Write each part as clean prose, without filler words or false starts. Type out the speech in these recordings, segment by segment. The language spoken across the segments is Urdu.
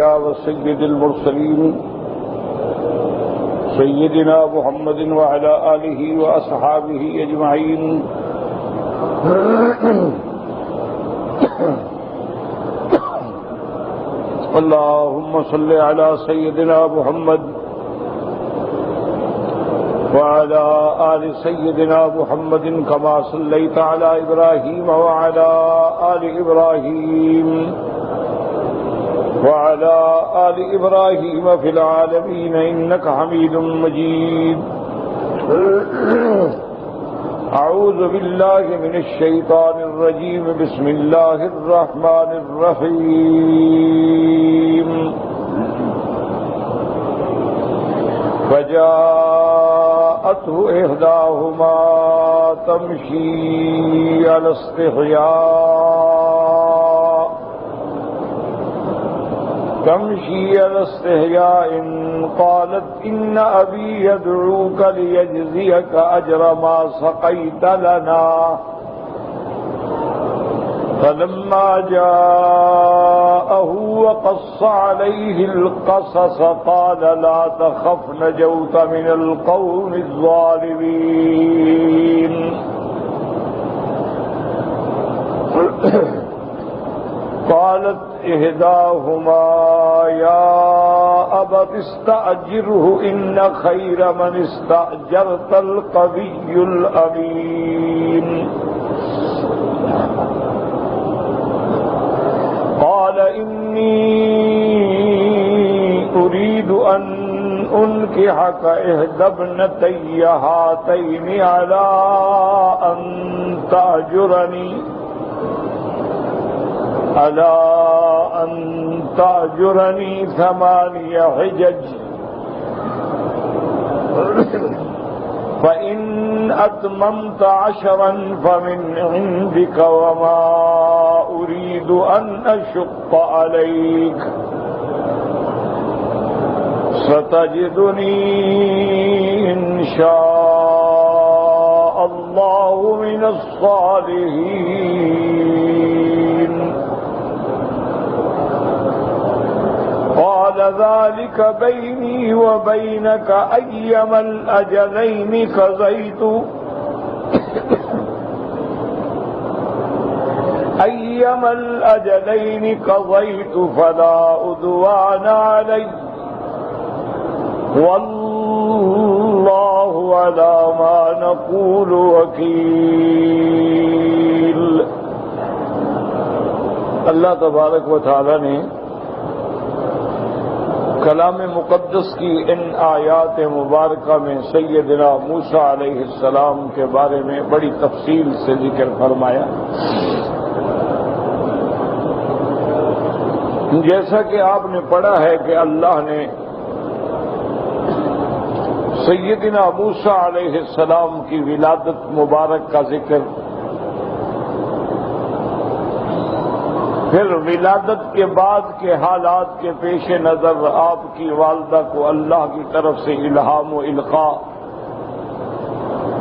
وسيد المرسلين سيدنا محمد وعلى آله وأصحابه أجمعين. اللهم صل على سيدنا محمد وعلى آل سيدنا محمد كما صليت على إبراهيم وعلى آل إبراهيم وعلى آل إبراهيم في العالمين إنك حميد مجيد. أعوذ بالله من الشيطان الرجيم. بسم الله الرحمن الرحيم. فجاءته إحداهما تمشي على استحياء قالت إن أبي يدعوك ليجزيك أجر ما سقيت لنا. فلما جاءه وقص عليه القصص قال لا تخف نجوت من القوم الظالمين. قالت إحداهما يا أبت استأجره إن خير من استأجرت القوي الأمين. قال إني أريد أن أنكحك إحدى ابنتي هاتين على أن تأجرني 8 حجج فإن أتممت 10 فمن عندك وما أريد أن أشق عليك ستجدني إن شاء الله من الصالحين. قال ذلك بيني وبينك أيما الأجلين قضيت فلا عدوان علي والله على ما نقول وكيل. اللہ تبارک و تعالی نے کلام مقدس کی ان آیات مبارکہ میں سیدنا موسیٰ علیہ السلام کے بارے میں بڑی تفصیل سے ذکر فرمایا. جیسا کہ آپ نے پڑھا ہے کہ اللہ نے سیدنا موسیٰ علیہ السلام کی ولادت مبارک کا ذکر، پھر ولادت کے بعد کے حالات کے پیش نظر آپ کی والدہ کو اللہ کی طرف سے الہام و القاء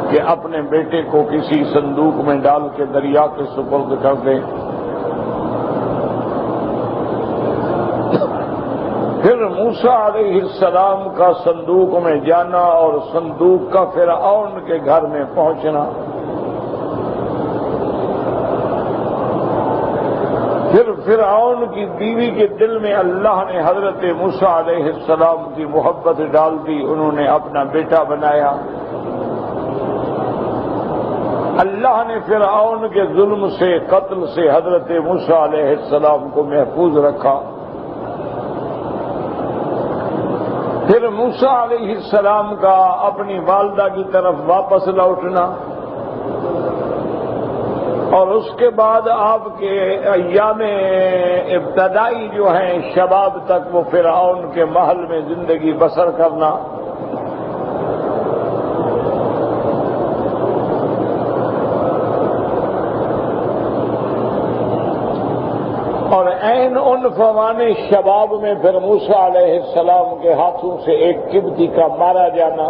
کہ اپنے بیٹے کو کسی صندوق میں ڈال کے دریا کے سپرد کر دیں. پھر موسیٰ علیہ السلام کا صندوق میں جانا اور صندوق کا فرعون کے گھر میں پہنچنا. پھر فرعون کی بیوی کے دل میں اللہ نے حضرت موسیٰ علیہ السلام کی محبت ڈال دی، انہوں نے اپنا بیٹا بنایا. اللہ نے فرعون کے ظلم سے، قتل سے حضرت موسیٰ علیہ السلام کو محفوظ رکھا. پھر موسیٰ علیہ السلام کا اپنی والدہ کی طرف واپس لوٹنا، اور اس کے بعد آپ کے ایام ابتدائی جو ہیں شباب تک وہ فرعون کے محل میں زندگی بسر کرنا. اور عین ان فوان شباب میں پھر موسیٰ علیہ السلام کے ہاتھوں سے ایک قبطی کا مارا جانا،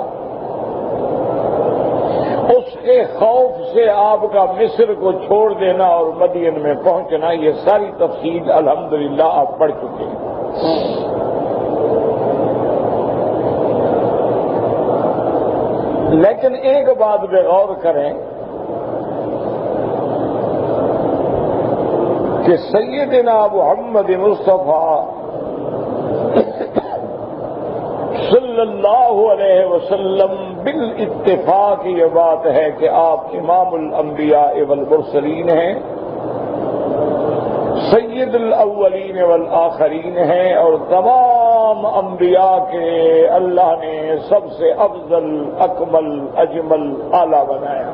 اس کے خوف سے آپ کا مصر کو چھوڑ دینا اور مدین میں پہنچنا، یہ ساری تفصیل الحمدللہ آپ پڑھ چکے ہیں. لیکن ایک بات پہ غور کریں کہ سیدنا محمد مصطفیٰ صلی اللہ علیہ وسلم بالاتفاق یہ بات ہے کہ آپ امام الانبیاء والمرسلین ہیں، سید الاولین والآخرین ہیں، اور تمام انبیاء کے اللہ نے سب سے افضل، اکمل، اجمل، اعلیٰ بنایا،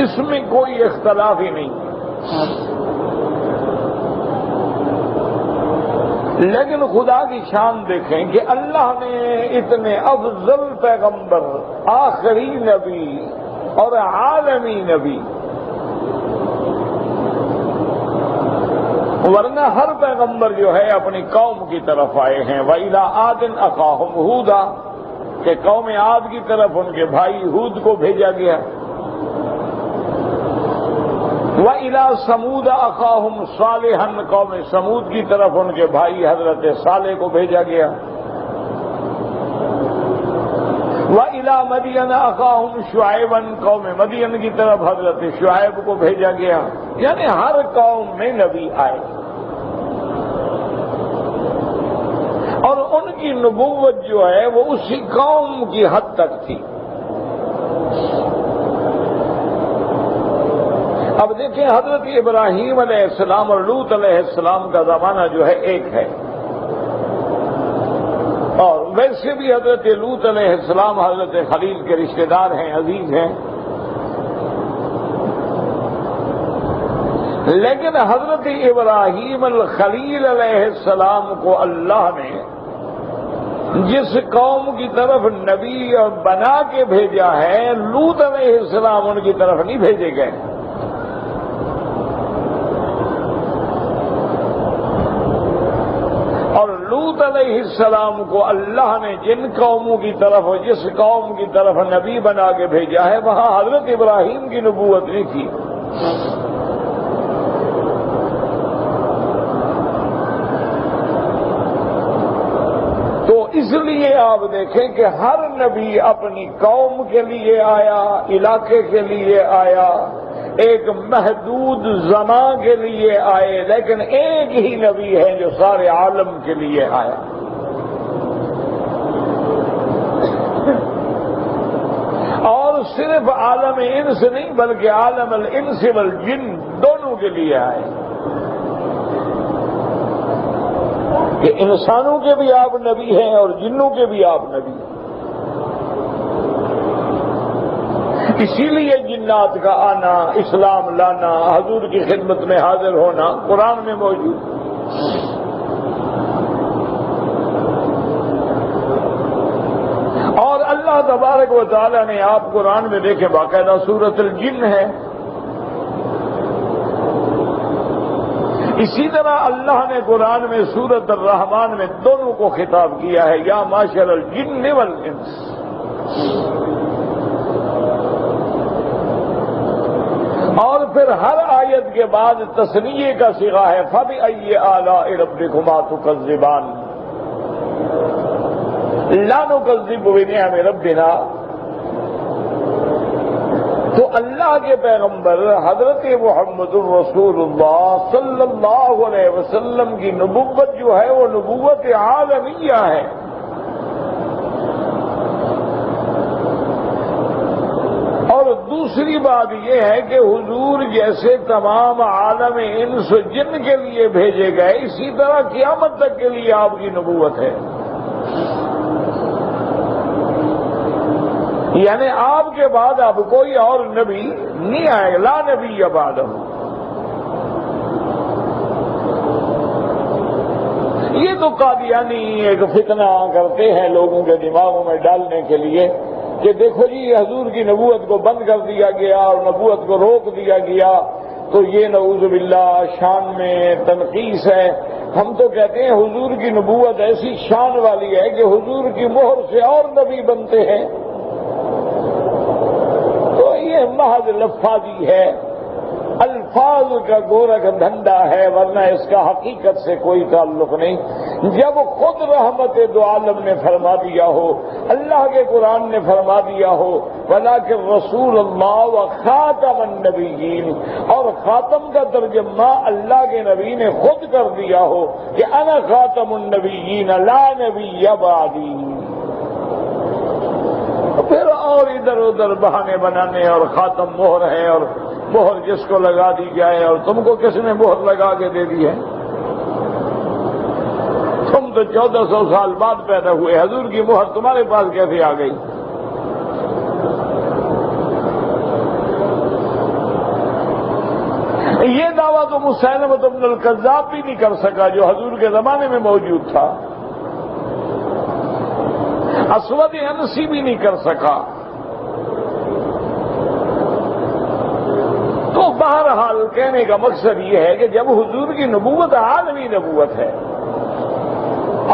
اس میں کوئی اختلاف ہی نہیں۔ لیکن خدا کی شان دیکھیں کہ اللہ نے اتنے افضل پیغمبر، آخری نبی اور عالمی نبی، ورنہ ہر پیغمبر جو ہے اپنی قوم کی طرف آئے ہیں۔ وَإِلَىٰ عَادٍ أَخَاهُمْ هُودًا، کہ قوم عاد کی طرف ان کے بھائی ہود کو بھیجا گیا۔ وَإِلَىٰ ثَمُودَ أَخَاهُمْ صَالِحًا، قوم سمود کی طرف ان کے بھائی حضرت صالح کو بھیجا گیا۔ وَإِلَىٰ مَدْيَنَ أَخَاهُمْ شُعَيْبًا، قوم مدین کی طرف حضرت شعیب کو بھیجا گیا۔ یعنی ہر قوم میں نبی آئے، اور ان کی نبوت جو ہے وہ اسی قوم کی حد تک تھی۔ اب دیکھیں، حضرت ابراہیم علیہ السلام اور لوط علیہ السلام کا زمانہ جو ہے ایک ہے، اور ویسے بھی حضرت لوط علیہ السلام حضرت خلیل کے رشتہ دار ہیں، عزیز ہیں۔ لیکن حضرت ابراہیم الخلیل علیہ السلام کو اللہ نے جس قوم کی طرف نبی بنا کے بھیجا ہے، لوط علیہ السلام ان کی طرف نہیں بھیجے گئے۔ اور لوط علیہ السلام کو اللہ نے جن قوموں کی طرف، جس قوم کی طرف نبی بنا کے بھیجا ہے، وہاں حضرت ابراہیم کی نبوت نہیں تھی۔ تو اس لیے آپ دیکھیں کہ ہر نبی اپنی قوم کے لیے آیا، علاقے کے لیے آیا، ایک محدود زمان کے لیے آئے، لیکن ایک ہی نبی ہے جو سارے عالم کے لیے آیا۔ اور صرف عالم انس نہیں بلکہ عالم الانس والجن دونوں کے لیے آئے، کہ انسانوں کے بھی آپ نبی ہیں اور جنوں کے بھی آپ نبی ہیں۔ اسی لیے جنات کا آنا، اسلام لانا، حضور کی خدمت میں حاضر ہونا قرآن میں موجود۔ اور اللہ تبارک و تعالی نے آپ قرآن میں دیکھیں باقاعدہ سورۃ الجن ہے۔ اسی طرح اللہ نے قرآن میں سورۃ الرحمن میں دونوں کو خطاب کیا ہے، یا معشر الجن والانس۔ اور پھر ہر آیت کے بعد تثنیے کا صیغہ ہے، فَبِأَيِّ آلَاءِ رَبِّكُمَا تُكَذِّبَانِ لَا نُكَذِّبُ بِنِعَمِ رَبِّنَا۔ تو اللہ کے پیغمبر حضرت محمد الرسول اللہ صلی اللہ علیہ وسلم کی نبوت جو ہے وہ نبوت عالمیہ ہے۔ اور دوسری بات یہ ہے کہ حضور جیسے تمام عالم انس و جن کے لیے بھیجے گئے، اسی طرح قیامت تک کے لیے آپ کی نبوت ہے۔ یعنی آپ کے بعد اب کوئی اور نبی نہیں آئے گا، لا نبی بعدہ۔ یہ تو قادیانی ایک فتنہ کرتے ہیں لوگوں کے دماغوں میں ڈالنے کے لیے کہ دیکھو جی حضور کی نبوت کو بند کر دیا گیا اور نبوت کو روک دیا گیا، تو یہ نعوذ باللہ شان میں تنقیص ہے۔ ہم تو کہتے ہیں حضور کی نبوت ایسی شان والی ہے کہ حضور کی مہر سے اور نبی بنتے ہیں۔ تو یہ محض لفاظی ہے، الفاظ کا گورکھ دھندا ہے، ورنہ اس کا حقیقت سے کوئی تعلق نہیں۔ جب خود رحمت دو عالم نے فرما دیا ہو، اللہ کے قرآن نے فرما دیا ہو وَلَٰكِن رسول اللہ وخاتم النبیین، اور خاتم کا ترجمہ اللہ کے نبی نے خود کر دیا ہو کہ انا خاتم النبیین لا نبی بعدی، پھر اور ادھر ادھر بہانے بنانے اور خاتم مہر ہے اور مہر جس کو لگا دی جائے، اور تم کو کس نے مہر لگا کے دے دی ہے؟ تم تو 1400 سال بعد پیدا ہوئے، حضور کی مہر تمہارے پاس کیسے آ گئی؟ یہ دعویٰ تو مسیلمہ بن الکذاب بھی نہیں کر سکا جو حضور کے زمانے میں موجود تھا، اسود انسی بھی نہیں کر سکا۔ تو بہرحال کہنے کا مقصد یہ ہے کہ جب حضور کی نبوت عالمی نبوت ہے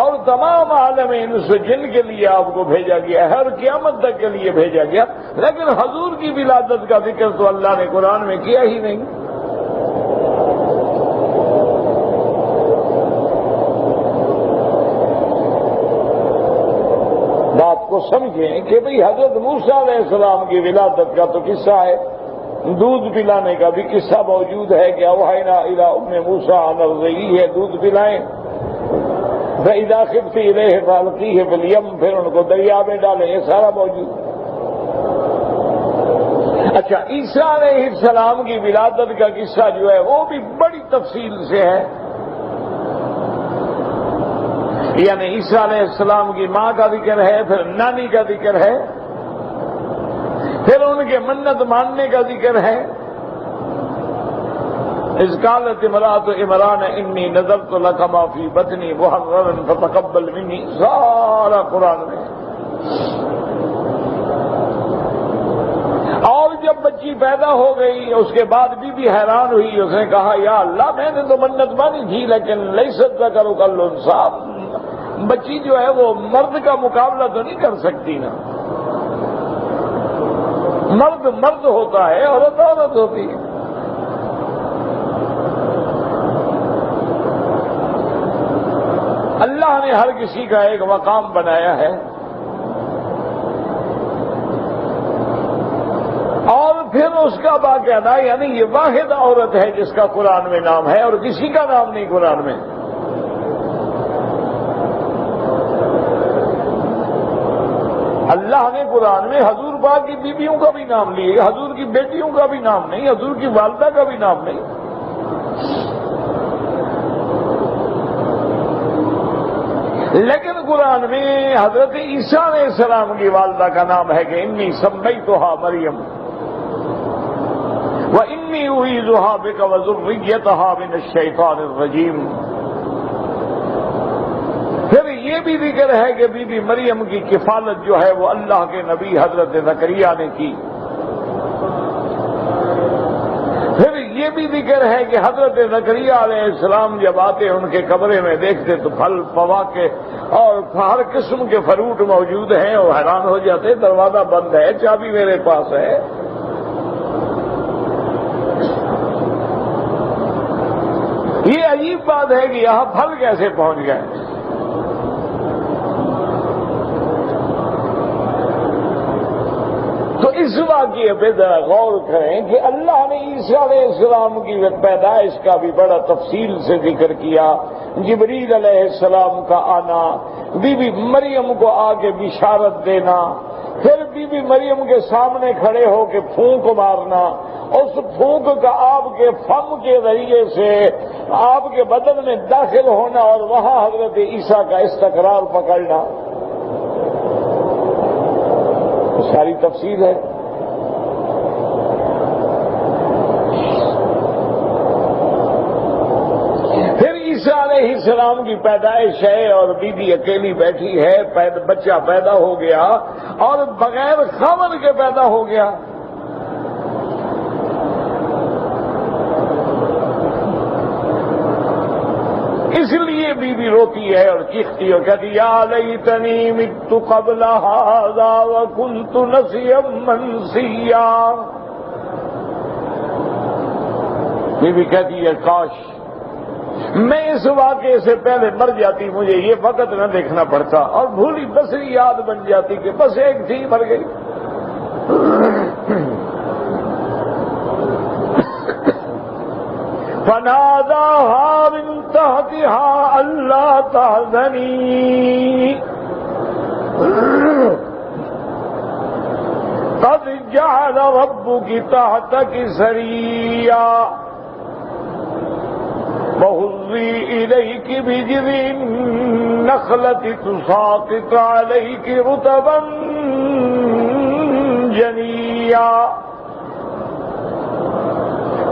اور تمام عالم انس جن کے لیے آپ کو بھیجا گیا ہے، ہر قیامت تک کے لیے بھیجا گیا، لیکن حضور کی ولادت کا ذکر تو اللہ نے قرآن میں کیا ہی نہیں۔ بات کو سمجھیں کہ بھئی حضرت موسیٰ علیہ السلام کی ولادت کا تو قصہ ہے، دودھ پلانے کا بھی قصہ موجود ہے کہ اوحینا الی ام موسیٰ ان ارضعیہ ہے، دودھ پلائیں، فاذا خفت الیہ فالقیہ فی الیم، پھر ان کو دریا میں ڈالیں، یہ سارا موجود۔ اچھا، عیسیٰ علیہ السلام کی ولادت کا قصہ جو ہے وہ بھی بڑی تفصیل سے ہے، یعنی عیسیٰ علیہ السلام کی ماں کا ذکر ہے، پھر نانی کا ذکر ہے، پھر ان کے منت ماننے کا ذکر ہے۔ اذ قالت امرأۃ عمران انی نذرت لک ما فی بطنی محررا فتقبل منی، سارا قرآن میں۔ اور جب بچی پیدا ہو گئی اس کے بعد بی بی حیران ہوئی، اس نے کہا یا اللہ میں نے تو منت مانی تھی لیکن لیست ذکر کالانثیٰ، بچی جو ہے وہ مرد کا مقابلہ تو نہیں کر سکتی نا، مرد مرد ہوتا ہے، عورت عورت ہوتی ہے۔ اللہ نے ہر کسی کا ایک مقام بنایا ہے، اور پھر اس کا باقاعدہ یعنی یہ واحد عورت ہے جس کا قرآن میں نام ہے اور کسی کا نام نہیں قرآن میں۔ اللہ نے قرآن میں حضور پاک کی بیویوں کا بھی نام لیے، حضور کی بیٹیوں کا بھی نام نہیں، حضور کی والدہ کا بھی نام نہیں۔ لیکن قرآن میں حضرت عیسیٰ علیہ السلام کی والدہ کا نام ہے کہ انی سمیتھا مریم وانی اعیذھا بک وذریتھا من الشیطان الرجیم۔ پھر یہ بھی ذکر ہے کہ بی بی مریم کی کفالت جو ہے وہ اللہ کے نبی حضرت زکریا نے کی۔ پھر یہ بھی ذکر ہے کہ حضرت زکریا علیہ السلام جب آتے ان کے کمرے میں دیکھتے تو پھل فواکہ اور ہر قسم کے فروٹ موجود ہیں، اور حیران ہو جاتے، دروازہ بند ہے، چابی میرے پاس ہے۔ یہ عجیب بات ہے کہ یہاں پھل کیسے پہنچ گئے؟ تو اس واقعے پہ ذرا غور کریں کہ اللہ نے عیسیٰ علیہ السلام کی پیدائش کا بھی بڑا تفصیل سے ذکر کیا، جبریل علیہ السلام کا آنا، بی بی مریم کو آ کے بشارت دینا، پھر بی بی مریم کے سامنے کھڑے ہو کے پھونک مارنا، اس پھونک کا آپ کے فم کے ذریعے سے آپ کے بدن میں داخل ہونا اور وہاں حضرت عیسیٰ کا استقرار پکڑنا، ساری تفصیل ہے۔ پھر عیسیٰ علیہ السلام کی پیدائش ہے اور بی بی اکیلی بیٹھی ہے، بچہ پیدا ہو گیا اور بغیر خاوند کے پیدا ہو گیا۔ اس لیے بی بی روتی ہے اور چیختی اور کہتی یا لیتنی مت قبل ھذا وکنت نسیا منسیا، بی بی کہتی ہے کاش میں اس واقعے سے پہلے مر جاتی، مجھے یہ وقت نہ دیکھنا پڑتا، اور بھولی بسری یاد بن جاتی کہ بس ایک تھی مر گئی۔ فناداها من تحتها ألا تحزني قد جعل ربك تحتك سريا وهزي إليك بجذع النخلة تساقط عليك رطبا جنيا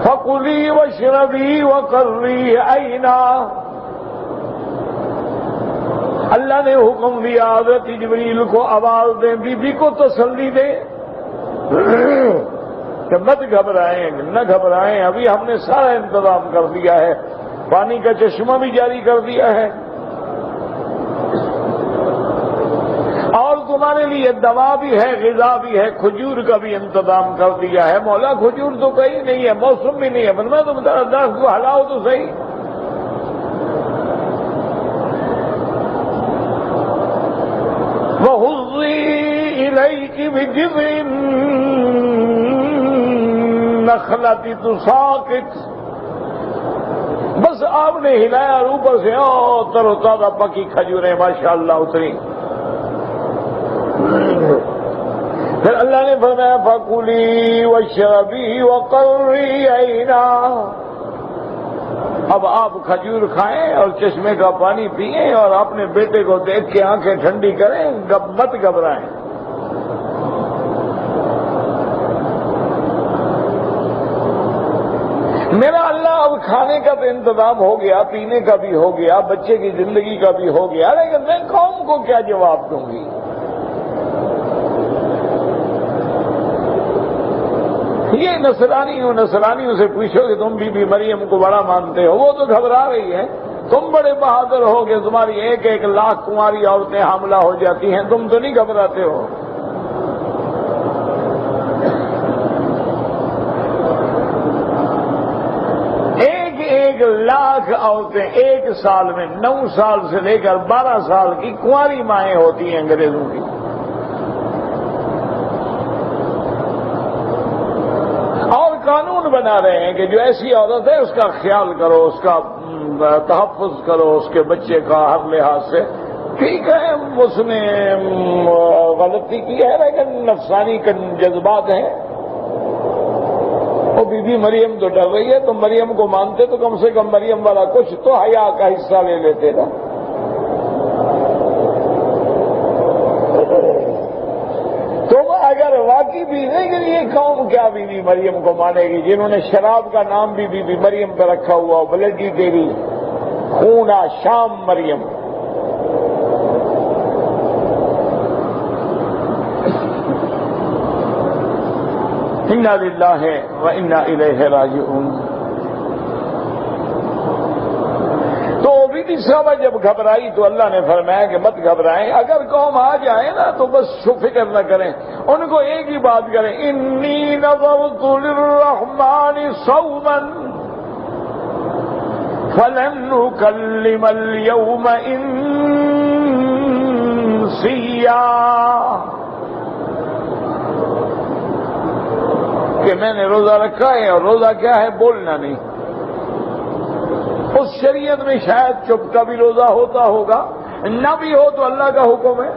فَكُلِي وَاشْرَبِي وَقَرِّي عَيْنًا۔ اللہ نے حکم دیا حضرت جبریل کو آواز دیں، بی بی کو تسلی دے کہ مت گھبرائیں، نہ گھبرائیں، ابھی ہم نے سارا انتظام کر دیا ہے، پانی کا چشمہ بھی جاری کر دیا ہے، اور تمہارے لیے دوا بھی ہے، غذا بھی ہے، کھجور کا بھی انتظام کر دیا ہے۔ مولا کھجور تو کہیں نہیں ہے، موسم بھی نہیں ہے، میں تم درخت کو ہلاؤ تو صحیح۔ وَهُزِّي إِلَيْكِ بِجِذْعِ النَّخْلَةِ تُسَاقِطُ، بس آپ نے ہلایا اور اوپر سے تر و تازہ پکی کھجوریں ماشاءاللہ اتری۔ پھر اللہ نے فرمایا فَكُلِي وَاشْرَبِي وَقَرِّي عَيْنًا، اب آپ کھجور کھائیں اور چشمے کا پانی پئیں اور اپنے بیٹے کو دیکھ کے آنکھیں ٹھنڈی کریں، مت گھبرائیں۔ میرا اللہ اب کھانے کا تو انتظام ہو گیا، پینے کا بھی ہو گیا، بچے کی زندگی کا بھی ہو گیا، لیکن میں قوم کو کیا جواب دوں گی؟ یہ نصرانیوں سے پوچھو کہ تم بی بی مریم کو بڑا مانتے ہو، وہ تو گھبرا رہی ہیں، تم بڑے بہادر ہو کہ تمہاری 1-1 لاکھ کنواری عورتیں حاملہ ہو جاتی ہیں، تم تو نہیں گھبراتے ہو۔ ایک لاکھ عورتیں 1 سال میں 9 سال سے لے کر 12 سال کی کنواری مائیں ہوتی ہیں انگریزوں کی۔ قانون بنا رہے ہیں کہ جو ایسی عورت ہے اس کا خیال کرو، اس کا تحفظ کرو، اس کے بچے کا ہر لحاظ سے۔ ٹھیک ہے اس نے غلطی کی ہے لیکن نفسانی جذبات ہیں، وہ بی بی مریم تو ڈر رہی ہے، تم مریم کو مانتے تو کم سے کم مریم والا کچھ تو حیا کا حصہ لے لیتے نا۔ تم اگر واقعی بھی نہیں کہ یہ قوم کیا بی بی مریم کو مانے گی، جنہوں نے شراب کا نام بھی بی بی مریم پہ رکھا ہوا، بلڈی دیوی، خونا شام مریم۔ انا للہ و انا الیہ راجعون۔ تو بیٹی صاحبہ جب گھبرائی تو اللہ نے فرمایا کہ مت گھبرائیں، اگر قوم آ جائے نا تو بس فکر نہ کریں، ان کو ایک ہی بات کریں، انی نذرت للرحمن صوما فلن نکلم اليوم انسیا، کہ میں نے روزہ رکھا ہے اور روزہ کیا ہے؟ بولنا نہیں۔ اس شریعت میں شاید چپ کا بھی روزہ ہوتا ہوگا، نہ بھی ہو تو اللہ کا حکم ہے۔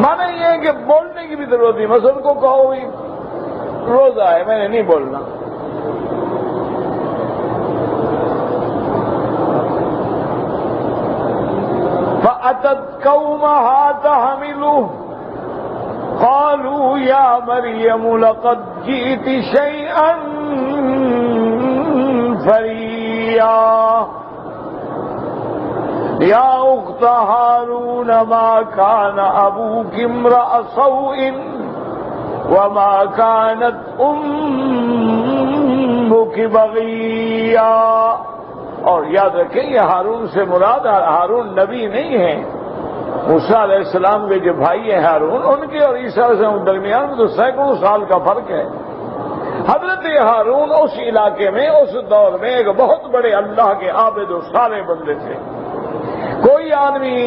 مانا یہ ہے کہ بولنے کی بھی ضرورت نہیں، مثلا کو کہو بھی روزہ ہے میں نے نہیں بولنا۔ فَأَتَتْ قَوْمَهَا تَحْمِلُهُ قَالُوا يَا مَرْيَمُ لَقَدْ جِئْتِ شَيْئًا فَرِيًّا يَا أُخْتَ هَارُونَ مَا كَانَ أَبُوكِ امْرَأَ سَوْءٍ وَمَا كَانَتْ أُمُّكِ بَغِيًّا۔ اور یاد رکھیں یہ ہارون سے مراد ہارون نبی نہیں ہے، موسیٰ علیہ السلام کے جو بھائی ہیں ہارون، ان کے اور عیسیٰ علیہ السلام کے درمیان میں تو سینکڑوں سال کا فرق ہے۔ حضرت ہارون اس علاقے میں اس دور میں ایک بہت بڑے اللہ کے عابد و صالح بندے تھے. کوئی آدمی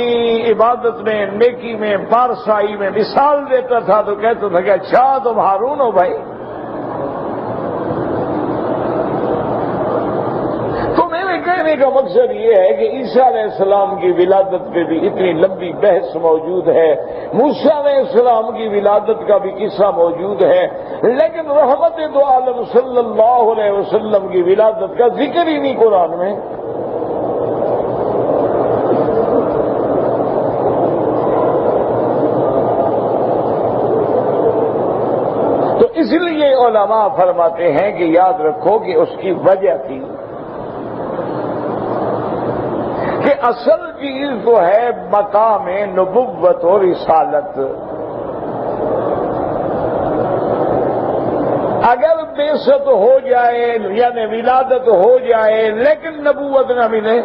عبادت میں، نیکی میں، پارسائی میں مثال دیتا تھا تو کہتا تھا کہ اچھا تم ہارون ہو بھائی. تو میرے کہنے کا مقصد یہ ہے کہ عیسیٰ علیہ السلام کی ولادت پہ بھی اتنی لمبی بحث موجود ہے، موسیٰ علیہ السلام کی ولادت کا بھی قصہ موجود ہے، لیکن رحمت دو عالم صلی اللہ علیہ وسلم کی ولادت کا ذکر ہی نہیں قرآن میں. تو اس لیے علماء فرماتے ہیں کہ یاد رکھو کہ اس کی وجہ تھی کہ اصل چیز تو ہے مقام نبوت اور رسالت. اگر بعثت ہو جائے یعنی ولادت ہو جائے لیکن نبوت نہ ملے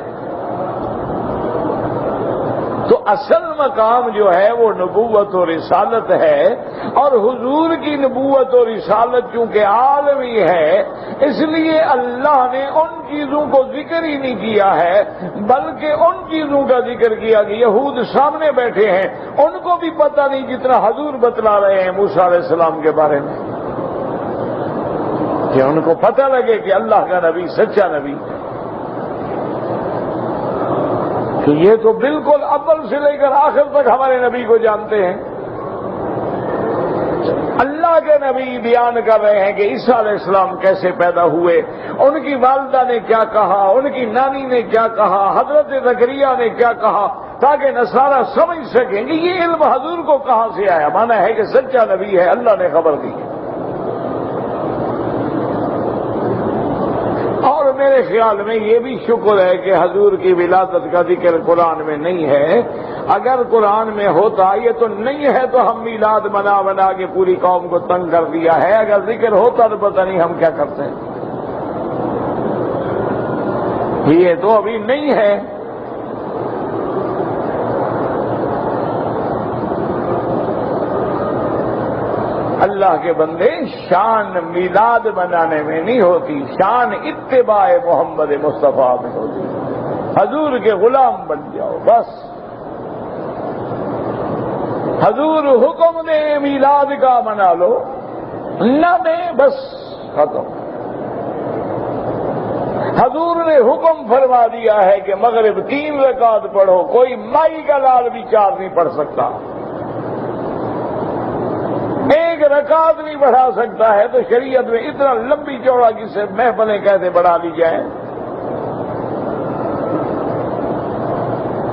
تو اصل مقام جو ہے وہ نبوت و رسالت ہے. اور حضور کی نبوت و رسالت چونکہ عالمی ہے اس لیے اللہ نے ان چیزوں کو ذکر ہی نہیں کیا ہے بلکہ ان چیزوں کا ذکر کیا کہ یہود سامنے بیٹھے ہیں، ان کو بھی پتہ نہیں جتنا حضور بتلا رہے ہیں موسیٰ علیہ السلام کے بارے میں، کہ ان کو پتہ لگے کہ اللہ کا نبی سچا نبی ہے. کہ یہ تو بالکل اول سے لے کر آخر تک ہمارے نبی کو جانتے ہیں. اللہ کے نبی بیان کر رہے ہیں کہ عیسیٰ علیہ السلام کیسے پیدا ہوئے، ان کی والدہ نے کیا کہا، ان کی نانی نے کیا کہا، حضرت زکریا نے کیا کہا، تاکہ نصارہ سمجھ سکیں کہ یہ علم حضور کو کہاں سے آیا. مانا ہے کہ سچا نبی ہے، اللہ نے خبر دی ہے. اور میرے خیال میں یہ بھی شکر ہے کہ حضور کی ولادت کا ذکر قرآن میں نہیں ہے. اگر قرآن میں ہوتا، یہ تو نہیں ہے تو ہم میلاد منا کے پوری قوم کو تنگ کر دیا ہے. اگر ذکر ہوتا تو پتہ نہیں ہم کیا کرتے ہیں. یہ تو ابھی نہیں ہے. اللہ کے بندے، شان میلاد بنانے میں نہیں ہوتی، شان اتباع محمد مصطفیٰ میں ہوتی. حضور کے غلام بن جاؤ بس. حضور حکم دے میلاد کا منا لو، نہ دے بس ختم. حضور نے حکم فرما دیا ہے کہ مغرب 3 رکعت پڑھو، کوئی مائی کا لال بھی 4 نہیں پڑھ سکتا. 1 رکعت نہیں بڑھا سکتا ہے تو شریعت میں اتنا لمبی چوڑا جسے محفلیں کیسے بڑھا لی جائیں.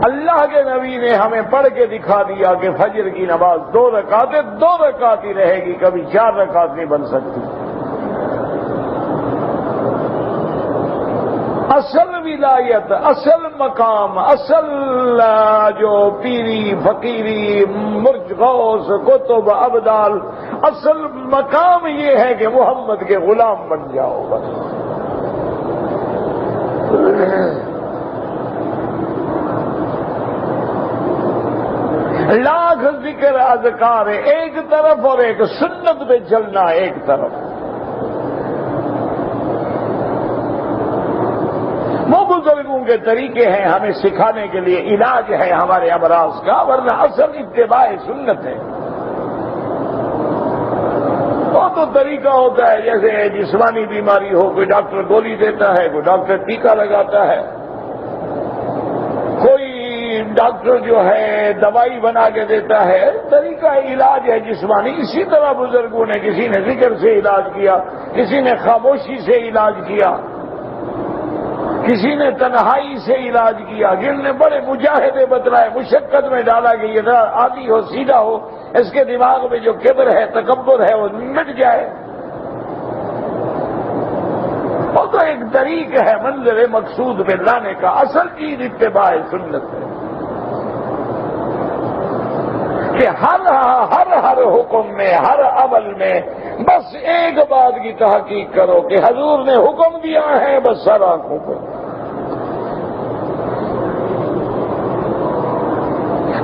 اللہ کے نبی نے ہمیں پڑھ کے دکھا دیا کہ فجر کی نماز 2 رکعتیں 2 رکعت ہی رہے گی، کبھی 4 رکعت نہیں بن سکتی. اصل ولایت، اصل مقام، اصل جو پیری فقیری مرج غوث کتب ابدال، اصل مقام یہ ہے کہ محمد کے غلام بن جاؤ بس. لاکھ ذکر اذکار ایک طرف اور ایک سنت پہ چلنا ایک طرف. وہ بزرگوں کے طریقے ہیں ہمیں سکھانے کے لیے، علاج ہے ہمارے امراض کا، ورنہ اصل اتباع سنت ہے. وہ تو طریقہ ہوتا ہے جیسے جسمانی بیماری ہو، کوئی ڈاکٹر گولی دیتا ہے، کوئی ڈاکٹر ٹیکا لگاتا ہے، کوئی ڈاکٹر جو ہے دوائی بنا کے دیتا ہے. طریقہ علاج ہے جسمانی. اسی طرح بزرگوں نے، کسی نے ذکر سے علاج کیا، کسی نے خاموشی سے علاج کیا، کسی نے تنہائی سے علاج کیا، جن نے بڑے مجاہدے بتلائے، مشقت میں ڈالا کہ یہ عادی ہو، سیدھا ہو، اس کے دماغ میں جو کبر ہے، تکبر ہے، وہ مٹ جائے. وہ تو ایک طریقہ ہے منظر مقصود پہ لانے کا. اصل چیز اتباع سنت ہے کہ ہر حکم میں، ہر عمل میں بس ایک بات کی تحقیق کرو کہ حضور نے حکم دیا ہے، بس سر آنکھوں پر.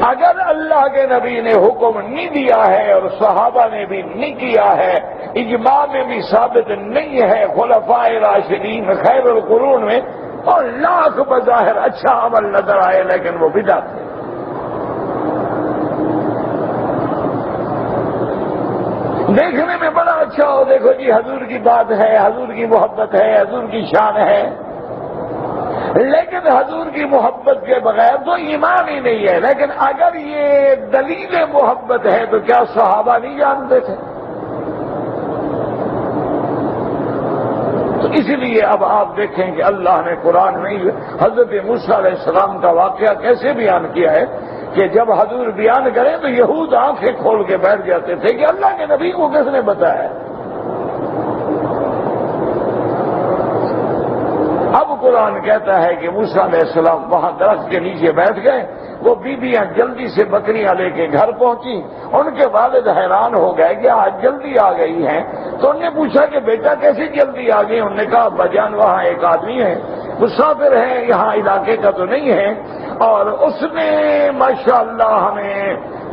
اگر اللہ اللہ کے نبی نے حکم نہیں دیا ہے اور صحابہ نے بھی نہیں کیا ہے، اجماع میں بھی ثابت نہیں ہے، خلفاء راشدین خیر القرون میں، اور لاکھ بظاہر اچھا عمل نظر آئے لیکن وہ بدعت ہے۔ دیکھنے میں بڑا اچھا ہو، دیکھو جی حضور کی بات ہے، حضور کی محبت ہے، حضور کی شان ہے، لیکن حضور کی محبت کے بغیر تو ایمان ہی نہیں ہے۔ لیکن اگر یہ دلیل محبت ہے تو کیا صحابہ نہیں جانتے تھے؟ تو اس لیے اب آپ دیکھیں کہ اللہ نے قرآن میں حضرت موسیٰ علیہ السلام کا واقعہ کیسے بیان کیا ہے کہ جب حضور بیان کریں تو یہود آنکھیں کھول کے بیٹھ جاتے تھے کہ اللہ کے نبی کو کس نے بتایا۔ اب قرآن کہتا ہے کہ موسیٰ علیہ السلام وہاں درخت کے نیچے بیٹھ گئے، وہ بیویاں جلدی سے بکریاں لے کے گھر پہنچی، ان کے والد حیران ہو گئے کہ آج جلدی آ گئی ہیں، تو انہوں نے پوچھا کہ بیٹا کیسے جلدی آ گئی؟ انہوں نے کہا بجان وہاں ایک آدمی ہے، مسافر ہے، یہاں علاقے کا تو نہیں ہے، اور اس نے ماشاءاللہ ہمیں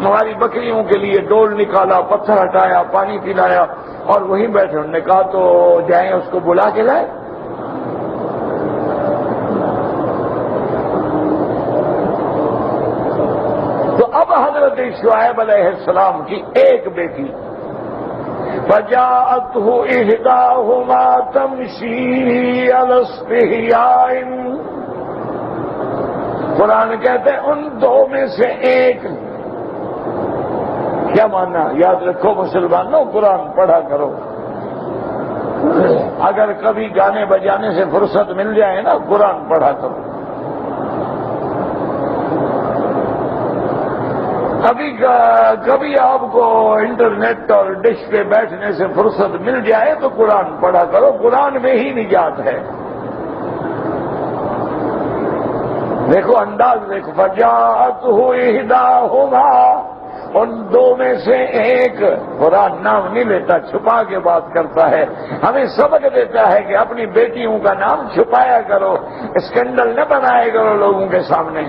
ہماری بکریوں کے لیے ڈول نکالا، پتھر ہٹایا، پانی پلایا، اور وہیں بیٹھے۔ انہوں نے کہا تو جائیں اس کو بلا کے لائیں۔ تو اب حضرت شعیب علیہ السلام کی ایک بیٹی فجاءته احداهما تمشي على استحياء، قرآن کہتے ہیں ان دو میں سے ایک، کیا ماننا؟ یاد رکھو مسلمانوں، قرآن پڑھا کرو، اگر کبھی گانے بجانے سے فرصت مل جائے نا قرآن پڑھا کرو۔ کبھی آپ کو انٹرنیٹ اور ڈش پہ بیٹھنے سے فرصت مل جائے تو قرآن پڑھا کرو، قرآن میں ہی نجات ہے۔ دیکھو انداز دیکھو، فجاءته احداهما، ان دو میں سے ایک، قرآن نام نہیں لیتا، چھپا کے بات کرتا ہے، ہمیں سبق دیتا ہے کہ اپنی بیٹیوں کا نام چھپایا کرو، اسکینڈل نہ بنایا کرو لوگوں کے سامنے۔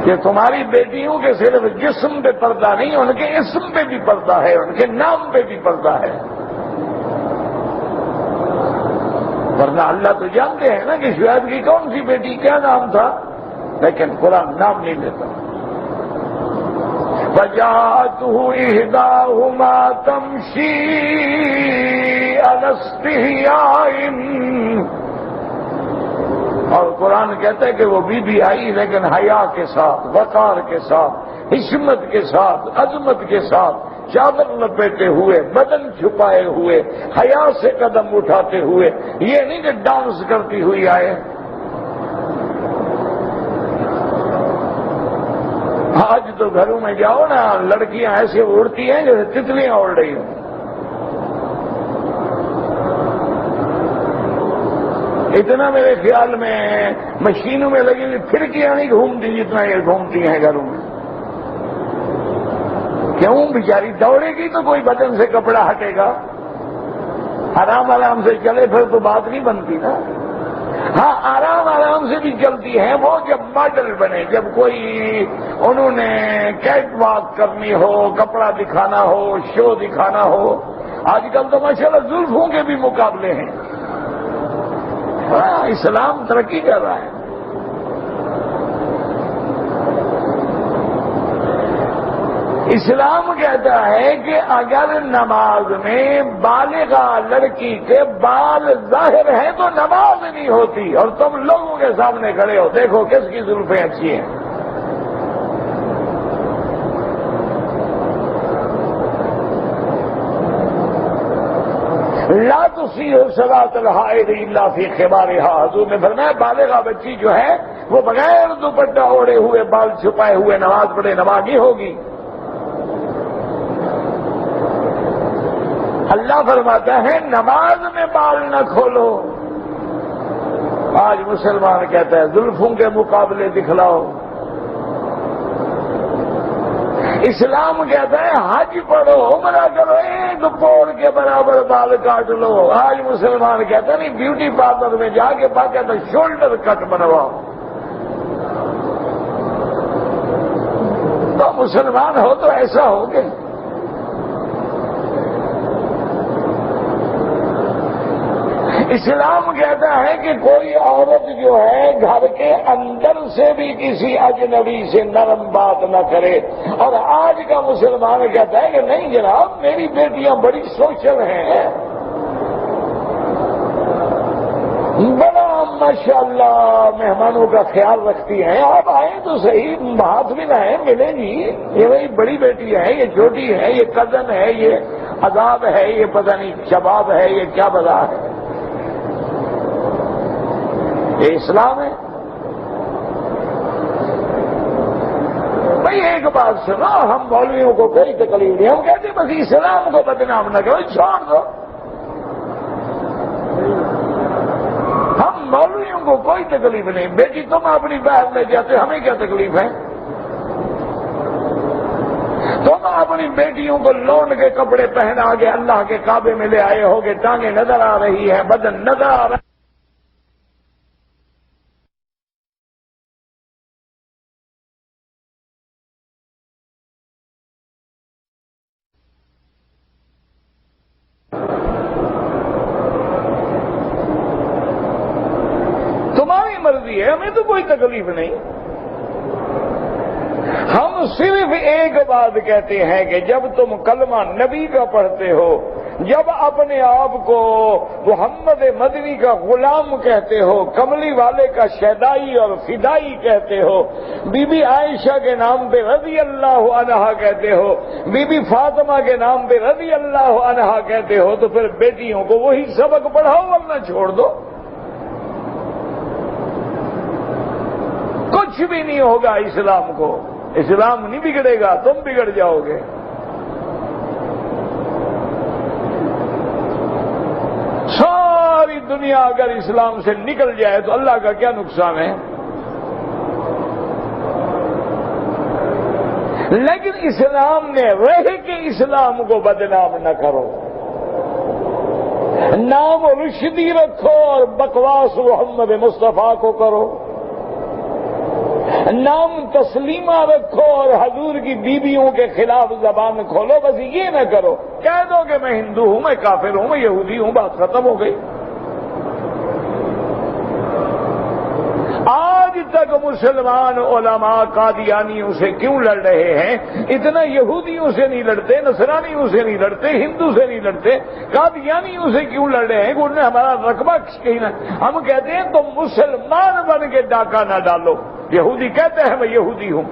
کہ تمہاری بیٹیوں کے صرف جسم پہ پردہ نہیں، ان کے اسم پہ بھی پردہ ہے، ان کے نام پہ بھی پردہ ہے، ورنہ اللہ تو جانتے ہیں نا کہ شعیب کی کون سی بیٹی کیا نام تھا، لیکن قرآن نام نہیں لیتا۔ فجاءته احداهما تمشي على استحياء، اور قرآن کہتا ہے کہ وہ بی بی آئی لیکن حیا کے ساتھ، وقار کے ساتھ، حشمت کے ساتھ، عظمت کے ساتھ، چادر لپیٹے ہوئے، بدن چھپائے ہوئے، حیا سے قدم اٹھاتے ہوئے، یہ نہیں کہ ڈانس کرتی ہوئی آئے۔ آج تو گھروں میں جاؤ نا، لڑکیاں ایسے اڑتی ہیں جیسے تتلیاں اڑ رہی ہوں۔ اتنا میرے خیال میں مشینوں میں لگی ہوئی کھڑکیاں نہیں گھومتی جتنا یہ گھومتی ہیں گھروں میں۔ کیوں؟ بیچاری دوڑے گی تو کوئی بدن سے کپڑا ہٹے گا، آرام آرام سے چلے پھر تو بات نہیں بنتی نا۔ ہاں آرام آرام سے بھی چلتی ہیں وہ جب ماڈل بنے، جب کوئی انہوں نے کیٹ واک کرنی ہو، کپڑا دکھانا ہو، شو دکھانا ہو۔ آج کل تو ماشاءاللہ زلفوں کے بھی مقابلے ہیں۔ اسلام ترقی کر رہا ہے۔ اسلام کہتا ہے کہ اگر نماز میں بالغہ لڑکی کے بال ظاہر ہیں تو نماز نہیں ہوتی، اور تم لوگوں کے سامنے کھڑے ہو، دیکھو کس کی زلفیں اچھی ہیں۔ لا تصیح صلاۃ الحائض الا فی خمارها، حضور نے فرمایا بالغہ بچی جو ہے وہ بغیر دوپٹہ اوڑھے ہوئے، بال چھپائے ہوئے نماز پڑھے نماز نہیں ہوگی۔ اللہ فرماتا ہے نماز میں بال نہ کھولو۔ آج مسلمان کہتا ہے زلفوں کے مقابلے دکھلاؤ۔ اسلام کہتا ہے حج پڑھو عمرہ کرو ایک پوڑ کے برابر بال کاٹ لو. آج مسلمان کہتا نہیں بیوٹی پارلر میں جا کے باقاعدہ شولڈر کٹ بنواؤ. تو مسلمان ہو تو ایسا ہوگے. اسلام کہتا ہے کہ کوئی عورت جو ہے گھر کے اندر سے بھی کسی اجنبی سے نرم بات نہ کرے. اور آج کا مسلمان کہتا ہے کہ نہیں جناب میری بیٹیاں بڑی سوشل ہیں, بڑا ماشاءاللہ مہمانوں کا خیال رکھتی ہیں, آپ آئیں تو صحیح ہاتھ بھی نہ ملیں گی. یہ بھائی بڑی بیٹی ہے, یہ چھوٹی ہے, یہ کزن ہے, یہ عذاب ہے, یہ پتہ نہیں شباب ہے, یہ کیا بلا ہے. یہ اسلام ہے. بھائی ایک بات سنو, ہم مولویوں کو کوئی تکلیف نہیں, ہم کہتے ہیں بس اسلام کو بدنام نہ کرو, چھوڑ دو. ہم مولویوں کو کوئی تکلیف نہیں. بیٹی تم اپنی بہن لے جاتے, ہمیں کیا تکلیف ہے؟ تم اپنی بیٹیوں کو لون کے کپڑے پہنا کے اللہ کے کعبے میں لے آئے ہوگے, ٹانگیں نظر آ رہی ہے, بدن نظر آ رہا ہے. تمہاری مرضی ہے, ہمیں تو کوئی تکلیف نہیں. ہم صرف ایک بات کہتے ہیں کہ جب تم کلمہ نبی کا پڑھتے ہو, جب اپنے آپ کو محمد مدنی کا غلام کہتے ہو, کملی والے کا شیدائی اور فدائی کہتے ہو, بی بی عائشہ کے نام پہ رضی اللہ عنہا کہتے ہو, بی بی فاطمہ کے نام پہ رضی اللہ عنہا کہتے ہو, تو پھر بیٹیوں کو وہی سبق پڑھاؤ ورنہ چھوڑ دو. کچھ بھی نہیں ہوگا اسلام کو. اسلام نہیں بگڑے گا, تم بگڑ جاؤ گے. ساری دنیا اگر اسلام سے نکل جائے تو اللہ کا کیا نقصان ہے؟ لیکن اسلام نے رہ کے اسلام کو بدنام نہ کرو. نام رشدی رکھو اور بکواس محمد مصطفیٰ کو کرو. نام تسلیمہ رکھو اور حضور کی بیویوں کے خلاف زبان کھولو. بس یہ نہ کرو, کہہ دو کہ میں ہندو ہوں, میں کافر ہوں, میں یہودی ہوں, بات ختم ہو گئی. آج تک مسلمان علماء قادیانیوں سے کیوں لڑ رہے ہیں؟ اتنا یہودیوں سے نہیں لڑتے, نصرانیوں سے نہیں لڑتے, ہندو سے نہیں لڑتے, قادیانیوں سے کیوں لڑ رہے ہیں؟ انہوں نے ہمارا رقبہ کہیں نہ. ہم کہتے ہیں تم مسلمان بن کے ڈاکہ نہ ڈالو. یہودی کہتا ہے میں یہودی ہوں,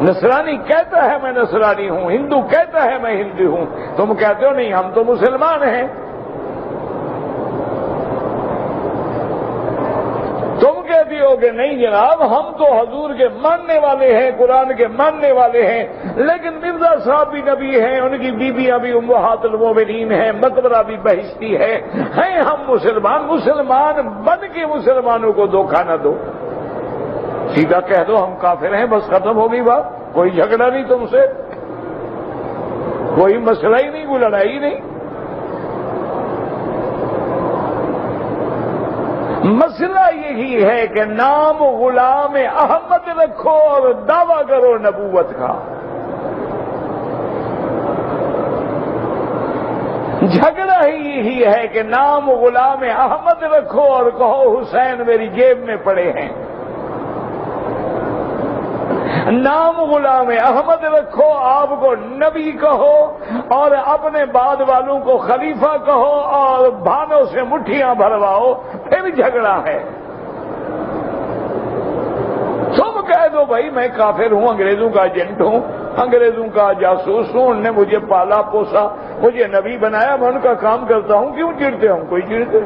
نصرانی کہتا ہے میں نصرانی ہوں, ہندو کہتا ہے میں ہندو ہوں. تم کہتے ہو نہیں ہم تو مسلمان ہیں. تم کہتی ہو کہ نہیں جناب ہم تو حضور کے ماننے والے ہیں, قرآن کے ماننے والے ہیں, لیکن مرزا صاحب بھی نبی ہیں, ان کی بیویاں بھی امہات المومنین ہیں, مقبرہ بھی بہشتی ہے, ہیں ہم مسلمان. مسلمان بن کے مسلمانوں کو دھوکہ نہ دو. سیدھا کہہ دو ہم کافر ہیں, بس ختم ہو گئی بات. کوئی جھگڑا نہیں تم سے, کوئی مسئلہ ہی نہیں, کوئی لڑائی نہیں. مسئلہ یہی ہے کہ نام غلام احمد رکھو اور دعویٰ کرو نبوت کا. جھگڑا ہی یہی ہے کہ نام غلام احمد رکھو اور کہو حسین میری جیب میں پڑے ہیں. نام غلام احمد رکھو, آپ کو نبی کہو اور اپنے بعد والوں کو خلیفہ کہو اور بھانوں سے مٹھیاں بھرواؤ, پھر جھگڑا ہے. تم کہہ دو بھائی میں کافر ہوں, انگریزوں کا ایجنٹ ہوں, انگریزوں کا جاسوس ہوں, انہوں نے مجھے پالا پوسا, مجھے نبی بنایا, میں ان کا کام کرتا ہوں, کیوں چڑھتے ہوں؟ کوئی چڑھتے,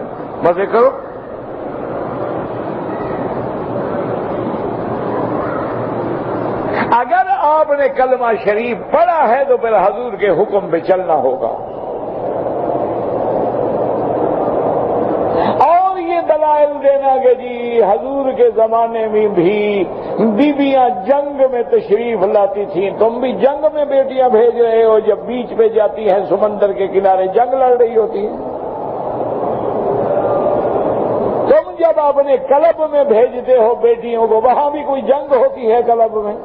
مزے کرو. اگر آپ نے کلمہ شریف پڑھا ہے تو پھر حضور کے حکم پہ چلنا ہوگا. اور یہ دلائل دینا کہ جی حضور کے زمانے میں بھی بیویاں جنگ میں تشریف لاتی تھیں، تم بھی جنگ میں بیٹیاں بھیج رہے ہو جب بیچ پہ جاتی ہیں سمندر کے کنارے جنگ لڑ رہی ہوتی ہے۔ تم جب اپنے کلب میں بھیجتے ہو بیٹیوں کو، وہاں بھی کوئی جنگ ہوتی ہے کلب میں؟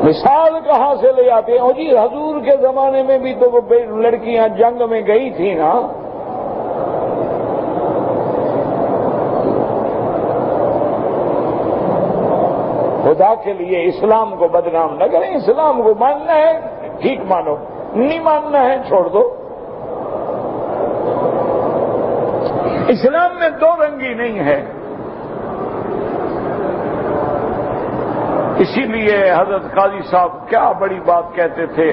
مثال کہاں سے لے آتے ہیں؟ جی حضور کے زمانے میں بھی تو وہ لڑکیاں جنگ میں گئی تھیں نا۔ خدا کے لیے اسلام کو بدنام نہ کریں، اسلام کو ماننا ہے ٹھیک مانو، نہیں ماننا ہے چھوڑ دو۔ اسلام میں دو رنگی نہیں ہے۔ اسی لیے حضرت قاضی صاحب کیا بڑی بات کہتے تھے،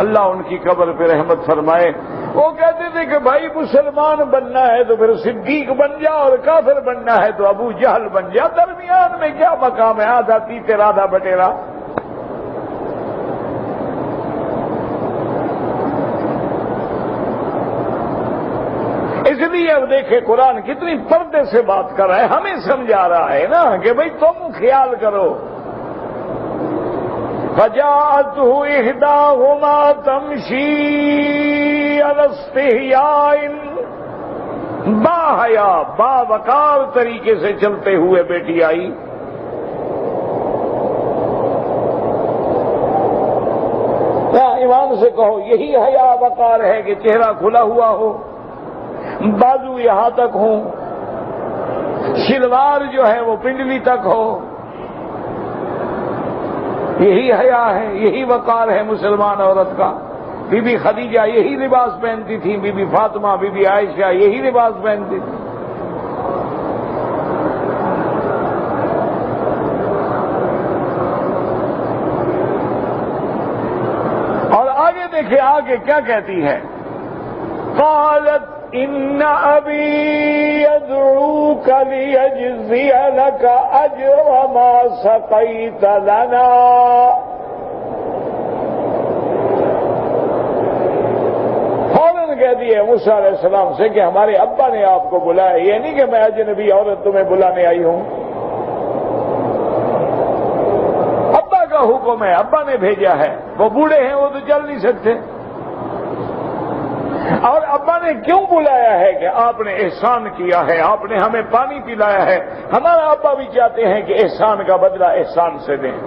اللہ ان کی قبر پہ رحمت فرمائے۔ وہ کہتے تھے کہ بھائی مسلمان بننا ہے تو پھر صدیق بن جا، اور کافر بننا ہے تو ابو جہل بن جا، درمیان میں کیا مقام ہے؟ آدھا تیتر آدھا بٹیرا۔ اس لیے اب دیکھیں قرآن کتنی پردے سے بات کر رہا ہے، ہمیں سمجھا رہا ہے نا کہ بھئی تم خیال کرو۔ فَجَاءَتْهُ إِحْدَاهُمَا تَمْشِي عَلَى اسْتِحْيَاءٍ، باحیا باوقار طریقے سے چلتے ہوئے بیٹی آئی۔ ایمان سے کہو یہی حیا وقار ہے کہ چہرہ کھلا ہوا ہو، بازو یہاں تک ہوں، شلوار جو ہے وہ پنڈلی تک ہو، یہی حیا ہے، یہی وقار ہے مسلمان عورت کا۔ بی بی خدیجہ یہی لباس پہنتی تھی، بی بی فاطمہ، بی بی عائشہ یہی لباس پہنتی تھی۔ اور آگے دیکھیں آگے کیا کہتی ہے، قالت ان ابی يدعوك ليجزي لك اجر ما سقيت لنا۔ فوراً کہہ دیے موسیٰ علیہ السلام سے کہ ہمارے ابا نے آپ کو بلایا، یہ نہیں کہ میں اجنبی عورت تمہیں بلانے آئی ہوں، ابا کا حکم ہے، ابا نے بھیجا ہے، وہ بوڑھے ہیں وہ تو چل نہیں سکتے۔ اور ابا نے کیوں بلایا ہے کہ آپ نے احسان کیا ہے، آپ نے ہمیں پانی پلایا ہے، ہمارا ابا بھی چاہتے ہیں کہ احسان کا بدلہ احسان سے دیں۔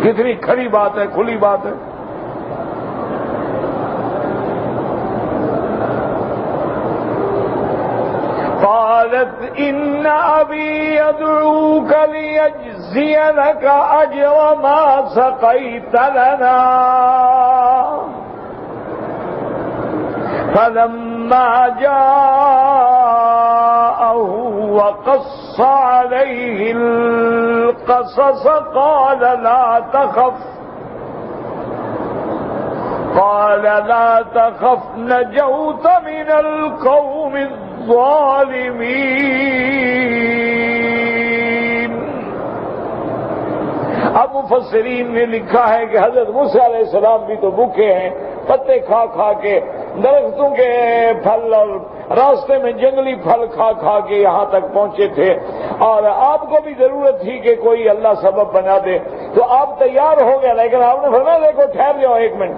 کتنی کھڑی بات ہے، کھلی بات ہے۔ قالت ان ابی يدعوك ليجزي لك اجر ما سقيت لنا۔ فلما جاءه وقص عليه القصص قال لا تخف نجوت من القوم الظالمين۔ اب مفسرین نے لکھا ہے کہ حضرت موسیٰ علیہ السلام بھی تو بھوکے ہیں، پتے کھا کھا کے، درختوں کے پھل اور راستے میں جنگلی پھل کھا کھا کے یہاں تک پہنچے تھے، اور آپ کو بھی ضرورت تھی کہ کوئی اللہ سبب بنا دے، تو آپ تیار ہو گئے، لیکن آپ نے فرمایا دیکھو ٹھہر جاؤ ایک منٹ،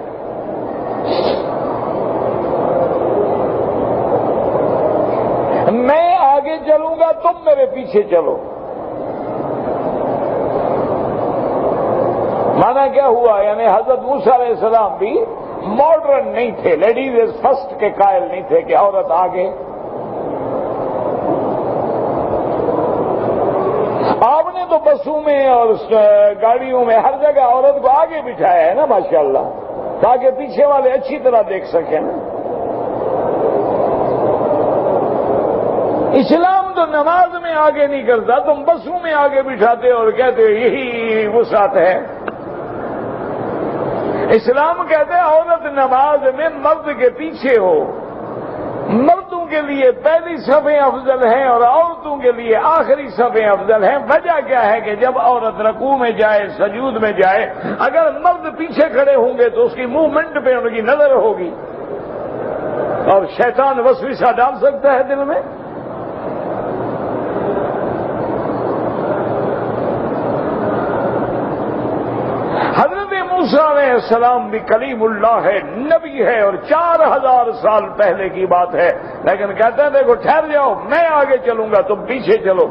میں آگے چلوں گا تم میرے پیچھے چلو۔ مانا کیا ہوا، یعنی حضرت موسیٰ علیہ السلام بھی ماڈرن نہیں تھے، لیڈیز از فرسٹ کے قائل نہیں تھے کہ عورت آگے۔ آپ نے تو بسوں میں اور گاڑیوں میں ہر جگہ عورت کو آگے بٹھایا ہے نا ماشاءاللہ، تاکہ پیچھے والے اچھی طرح دیکھ سکیں نا۔ اسلام تو نماز میں آگے نہیں کرتا، تم بسوں میں آگے بٹھاتے اور کہتے یہی وسعت ہے۔ اسلام کہتے ہیں عورت نماز میں مرد کے پیچھے ہو، مردوں کے لیے پہلی صفیں افضل ہیں اور عورتوں کے لیے آخری صفیں افضل ہیں۔ وجہ کیا ہے کہ جب عورت رکوع میں جائے، سجود میں جائے، اگر مرد پیچھے کھڑے ہوں گے تو اس کی موومنٹ پہ ان کی نظر ہوگی، اور شیطان وسوسہ ڈال سکتا ہے دل میں؟ حضرت موسیٰ علیہ السلام بھی کلیم اللہ ہے، نبی ہے، اور 4000 سال پہلے کی بات ہے، لیکن کہتے ہیں دیکھو ٹھہر جاؤ، میں آگے چلوں گا تم پیچھے چلو۔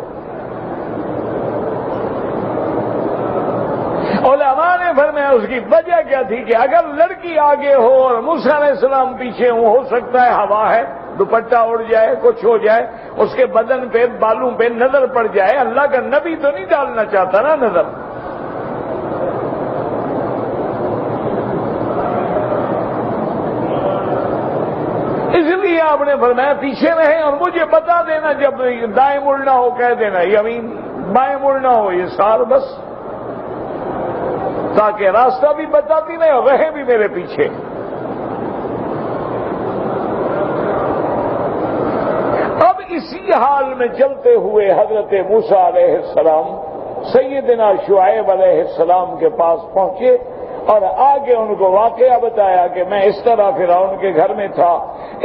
علماء نے فرمایا اس کی وجہ کیا تھی کہ اگر لڑکی آگے ہو اور موسیٰ علیہ السلام پیچھے ہوں، ہو سکتا ہے ہوا ہے، دوپٹہ اڑ جائے، کچھ ہو جائے، اس کے بدن پہ بالوں پہ نظر پڑ جائے۔ اللہ کا نبی تو نہیں ڈالنا چاہتا نا نظر۔ اس لیے آپ نے فرمایا پیچھے رہیں اور مجھے بتا دینا، جب دائیں مڑنا ہو کہہ دینا یمین، بائیں مڑنا ہو یہ سار، بس، تاکہ راستہ بھی بتاتی نہیں اور رہے بھی میرے پیچھے۔ اب اسی حال میں چلتے ہوئے حضرت موسیٰ علیہ السلام سیدنا شعیب علیہ السلام کے پاس پہنچے اور آگے ان کو واقعہ بتایا کہ میں اس طرح فرعون کے گھر میں تھا،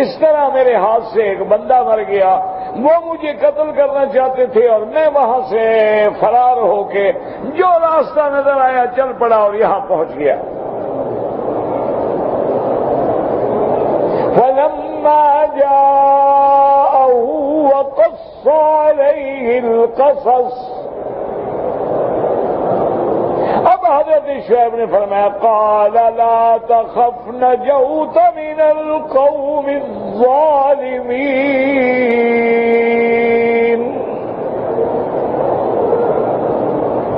اس طرح میرے ہاتھ سے ایک بندہ مر گیا، وہ مجھے قتل کرنا چاہتے تھے اور میں وہاں سے فرار ہو کے جو راستہ نظر آیا چل پڑا اور یہاں پہنچ گیا۔ فَلَمَّا جَاءَهُ وَقَصَّ عَلَيْهِ الْقَصَصُ، اب حضرت شعیب نے فرمایا قال لا تخف نجوت من القوم الظالمین،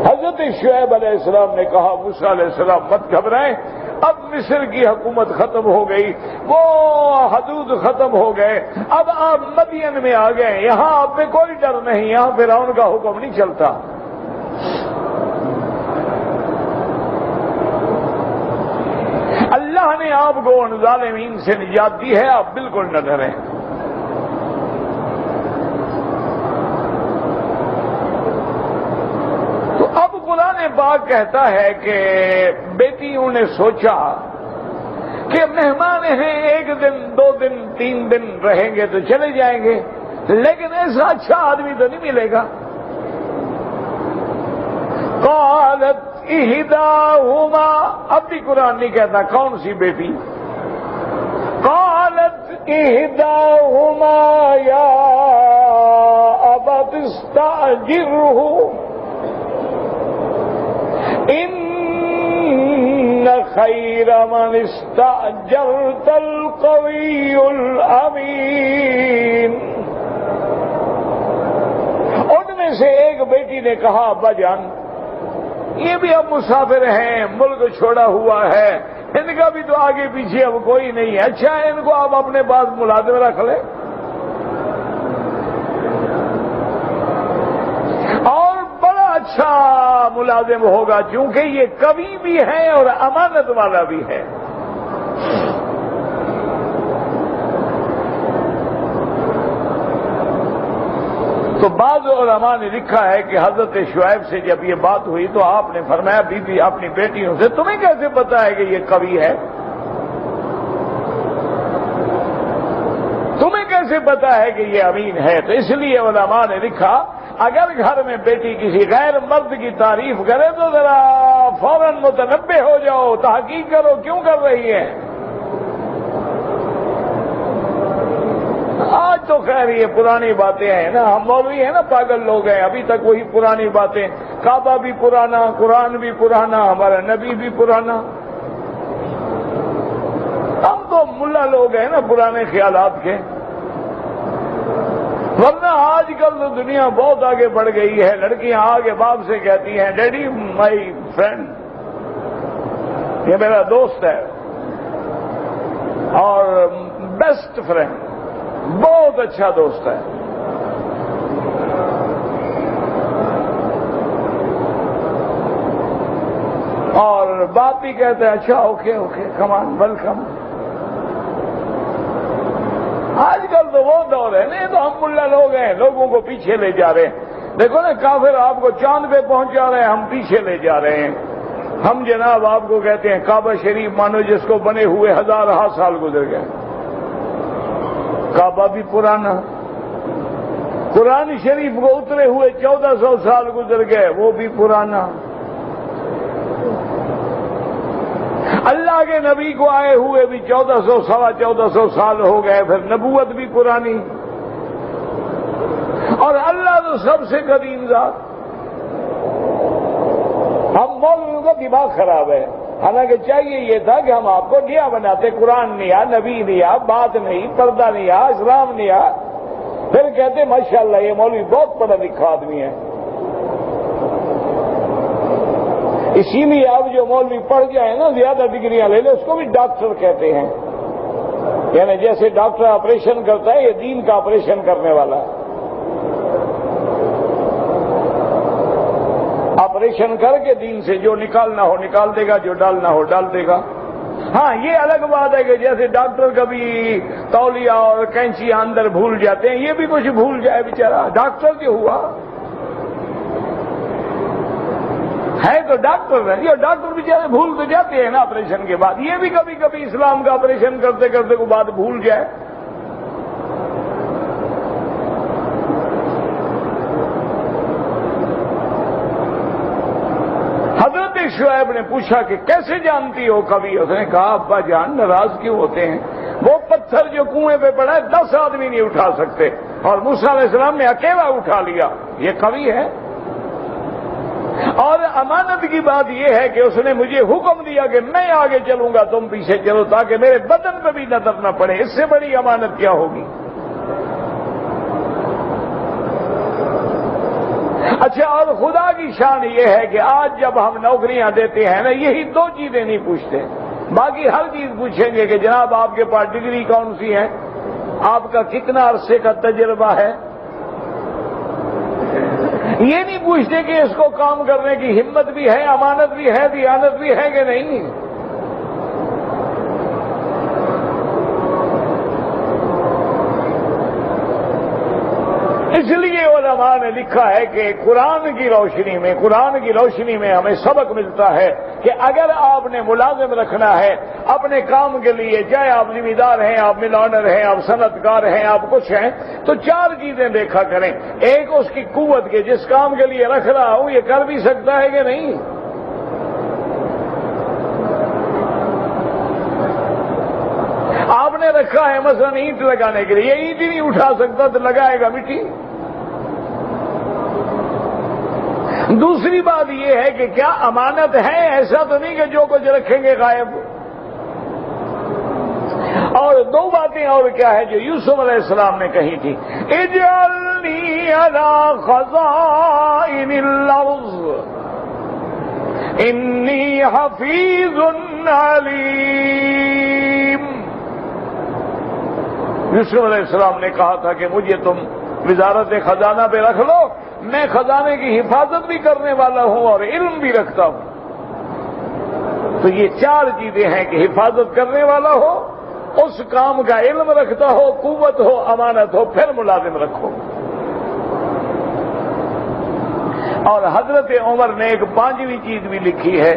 حضرت شعیب علیہ السلام نے کہا موسیٰ علیہ السلام مت گھبرائیں، اب مصر کی حکومت ختم ہو گئی، وہ حدود ختم ہو گئے، اب آپ مدین میں آ گئے، یہاں آپ میں کوئی ڈر نہیں، یہاں فرعون کا حکم نہیں چلتا۔ اللہ نے آپ کو ان ظالمین سے نجات دی ہے، آپ بالکل نہ ڈریں۔ تو اب قرآن پاک کہتا ہے کہ بیٹیوں نے سوچا کہ مہمان ہیں، 1 دن 2 دن 3 دن رہیں گے تو چلے جائیں گے، لیکن ایسا اچھا آدمی تو نہیں ملے گا۔ قالت احداہما، اب بھی قرآن نہیں کہتا کون سی بیٹی، قالت احداہما یا ابت استاجرہ ان خیر من استاجرت القوی الامین۔ ان میں سے ایک بیٹی نے کہا ابا جان یہ بھی اب مسافر ہیں، ملک چھوڑا ہوا ہے، ان کا بھی تو آگے پیچھے اب کوئی نہیں ہے، اچھا ہے ان کو آپ اپنے پاس ملازم رکھ لیں، اور بڑا اچھا ملازم ہوگا چونکہ یہ قوی بھی ہے اور امانت والا بھی ہے۔ تو بعض علماء نے لکھا ہے کہ حضرت شعیب سے جب یہ بات ہوئی تو آپ نے فرمایا بی بی اپنی بیٹیوں سے تمہیں کیسے پتا ہے کہ یہ قوی ہے، تمہیں کیسے پتا ہے کہ یہ امین ہے؟ تو اس لیے علماء نے لکھا اگر گھر میں بیٹی کسی غیر مرد کی تعریف کرے تو ذرا فوراً متنبہ ہو جاؤ، تحقیق کرو کیوں کر رہی ہے۔ آج تو خیر یہ پرانی باتیں ہیں نا، ہم مولوی ہیں نا پاگل لوگ ہیں، ابھی تک وہی پرانی باتیں، کعبہ بھی پرانا، قرآن بھی پرانا، ہمارا نبی بھی پرانا، ہم تو ملا لوگ ہیں نا پرانے خیالات کے۔ ورنہ آج کل تو دنیا بہت آگے بڑھ گئی ہے، لڑکیاں آگے باپ سے کہتی ہیں ڈیڈی مائی فرینڈ، یہ میرا دوست ہے اور بیسٹ فرینڈ، بہت اچھا دوست ہے۔ اور باپ بھی کہتے ہیں اچھا اوکے اوکے کم آن ویلکم۔ آج کل تو وہ دور ہے نہیں تو ہم ملا لوگ ہیں، لوگوں کو پیچھے لے جا رہے ہیں، دیکھو نا کافر آپ کو چاند پہ پہنچا رہے ہیں، ہم پیچھے لے جا رہے ہیں۔ ہم جناب آپ کو کہتے ہیں کعبہ شریف مانو جس کو بنے ہوئے 1000 سال گزر گئے، کعبہ بھی پرانا، قرآن شریف کو اترے ہوئے 1400 سال گزر گئے، وہ بھی پرانا، اللہ کے نبی کو آئے ہوئے بھی 1400 سوا 1400 سال ہو گئے، پھر نبوت بھی پرانی، اور اللہ تو سب سے قدیم ذات۔ ہم مولویوں کا دماغ خراب ہے، حالانکہ چاہیے یہ تھا کہ ہم آپ کو نیا بناتے، قرآن نہیں آ، نبی نہیں آ، بات نہیں، پردہ نہیں آ، اسلام نہیں آ، پھر کہتے ماشاءاللہ یہ مولوی بہت پڑھا لکھا آدمی ہے۔ اسی لیے اب جو مولوی پڑھ جائے نا، زیادہ ڈگریاں لے لے، اس کو بھی ڈاکٹر کہتے ہیں، یعنی جیسے ڈاکٹر آپریشن کرتا ہے، یہ دین کا آپریشن کرنے والا ہے، آپریشن کر کے دین سے جو نکالنا ہو نکال دے گا، جو ڈالنا ہو ڈال دے گا۔ ہاں یہ الگ بات ہے کہ جیسے ڈاکٹر کبھی تولیہ اور کینچی اندر بھول جاتے ہیں، یہ بھی کچھ بھول جائے بیچارہ، ڈاکٹر جو ہوا ہے تو ڈاکٹر ہے، یہ ڈاکٹر بیچارے بھول تو جاتے ہیں نا آپریشن کے بعد، یہ بھی کبھی کبھی اسلام کا آپریشن کرتے کرتے کو بات بھول جائے۔ حضرت شعیب نے پوچھا کہ کیسے جانتی ہو کبھی؟ اس نے کہا ابا جان ناراض کیوں ہوتے ہیں؟ وہ پتھر جو کنویں پہ پڑا ہے 10 آدمی نہیں اٹھا سکتے، اور موسیٰ علیہ السلام نے اکیلا اٹھا لیا، یہ قوی ہے۔ اور امانت کی بات یہ ہے کہ اس نے مجھے حکم دیا کہ میں آگے چلوں گا تم پیچھے چلو، تاکہ میرے بدن پہ بھی نظر نہ پڑے، اس سے بڑی امانت کیا ہوگی؟ اچھا، اور خدا کی شان یہ ہے کہ آج جب ہم نوکریاں دیتے ہیں نا، یہی 2 چیزیں نہیں پوچھتے، باقی ہر چیز پوچھیں گے کہ جناب آپ کے پاس ڈگری کون سی ہے، آپ کا کتنا عرصے کا تجربہ ہے، یہ نہیں پوچھتے کہ اس کو کام کرنے کی ہمت بھی ہے، امانت بھی ہے، دیانت بھی ہے کہ نہیں۔ اس لیے علماء نے لکھا ہے کہ قرآن کی روشنی میں ہمیں سبق ملتا ہے کہ اگر آپ نے ملازم رکھنا ہے اپنے کام کے لیے، چاہے آپ ذمہ دار ہیں، آپ ملانر ہیں، آپ صنعت کار ہیں، آپ کچھ ہیں، تو 4 چیزیں دیکھا کریں۔ ایک اس کی قوت کے، جس کام کے لیے رکھ رہا ہوں یہ کر بھی سکتا ہے کہ نہیں۔ آپ نے رکھا ہے مثلا اینٹ لگانے کے لیے، یہ اینٹ ہی نہیں اٹھا سکتا تو لگائے گا مٹی۔ دوسری بات یہ ہے کہ کیا امانت ہے، ایسا تو نہیں کہ جو کچھ رکھیں گے غائب۔ اور 2 باتیں اور کیا ہے جو یوسف علیہ السلام نے کہی تھی، اجعلنی علی خزائن الارض انی حفیظ علیم۔ یوسف علیہ السلام نے کہا تھا کہ مجھے تم وزارت خزانہ پہ رکھ لو، میں خزانے کی حفاظت بھی کرنے والا ہوں اور علم بھی رکھتا ہوں۔ تو یہ 4 چیزیں ہیں کہ حفاظت کرنے والا ہو، اس کام کا علم رکھتا ہو، قوت ہو، امانت ہو، پھر ملازم رکھو۔ اور حضرت عمر نے ایک 5ویں چیز بھی لکھی ہے۔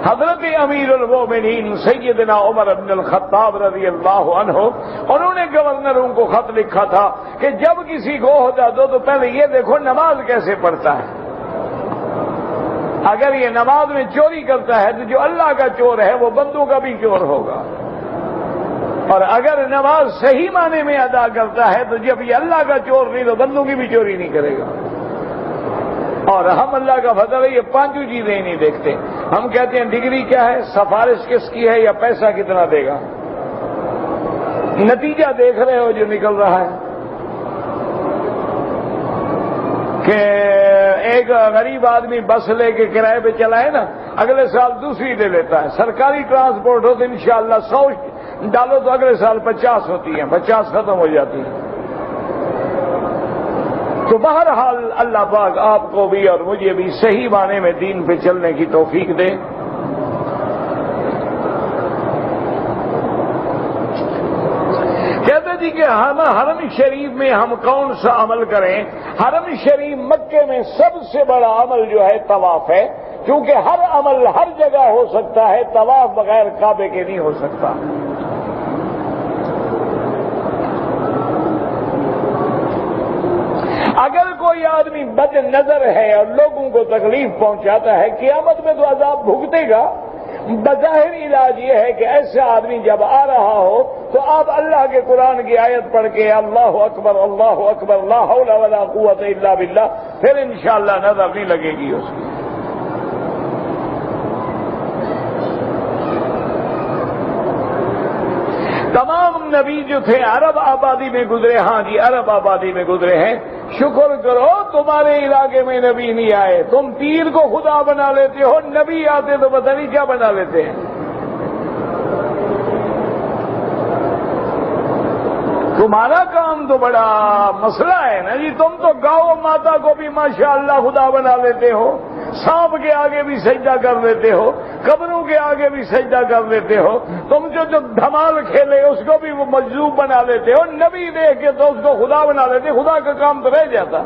حضرت امیر المومنین سیدنا عمر بن الخطاب رضی اللہ عنہ، انہوں نے گورنروں کو خط لکھا تھا کہ جب کسی کو عہدہ دو تو پہلے یہ دیکھو نماز کیسے پڑھتا ہے۔ اگر یہ نماز میں چوری کرتا ہے تو جو اللہ کا چور ہے وہ بندوں کا بھی چور ہوگا، اور اگر نماز صحیح معنی میں ادا کرتا ہے تو جب یہ اللہ کا چور نہیں تو بندوں کی بھی چوری نہیں کرے گا۔ اور ہم اللہ کا فضل ہے یہ 5 چیزیں ہی نہیں دیکھتے، ہم کہتے ہیں ڈگری کیا ہے، سفارش کس کی ہے، یا پیسہ کتنا دے گا۔ نتیجہ دیکھ رہے ہو جو نکل رہا ہے کہ ایک غریب آدمی بس لے کے کرائے پہ چلا ہے نا، اگلے سال دوسری لے لیتا ہے۔ سرکاری ٹرانسپورٹ ہو تو انشاءاللہ 100 ڈالو تو اگلے سال 50 ہوتی ہیں، 50 ختم ہو جاتی ہیں۔ تو بہرحال اللہ پاک آپ کو بھی اور مجھے بھی صحیح معنی میں دین پہ چلنے کی توفیق دے۔ کہتے جی کہ ہم حرم شریف میں ہم کون سا عمل کریں؟ حرم شریف مکے میں سب سے بڑا عمل جو ہے طواف ہے، کیونکہ ہر عمل ہر جگہ ہو سکتا ہے، طواف بغیر کعبے کے نہیں ہو سکتا۔ آدمی بد نظر ہے اور لوگوں کو تکلیف پہنچاتا ہے، قیامت میں تو عذاب بھگتے گا۔ بظاہر علاج یہ ہے کہ ایسا آدمی جب آ رہا ہو تو آپ اللہ کے قرآن کی آیت پڑھ کے اللہ اکبر لا حول ولا قوت الا باللہ، پھر انشاءاللہ نظر نہیں لگے گی اس کی۔ تمام نبی جو تھے عرب آبادی میں گزرے، ہاں جی عرب آبادی میں گزرے ہیں۔ شکر کرو تمہارے علاقے میں نبی نہیں آئے، تم پیر کو خدا بنا لیتے ہو، نبی آتے تو پتہ نہیں کیا بنا لیتے ہیں۔ تمہارا کام تو بڑا مسئلہ ہے نا جی، تم تو گاؤں ماتا کو بھی ماشاءاللہ خدا بنا لیتے ہو، سانپ کے آگے بھی سجدہ کر لیتے ہو، قبروں کے آگے بھی سجدہ کر لیتے ہو، تم جو دھمال کھیلے اس کو بھی وہ مجذوب بنا لیتے ہو، نبی دیکھ کے تو اس کو خدا بنا لیتے، خدا کا کام تو رہ جاتا۔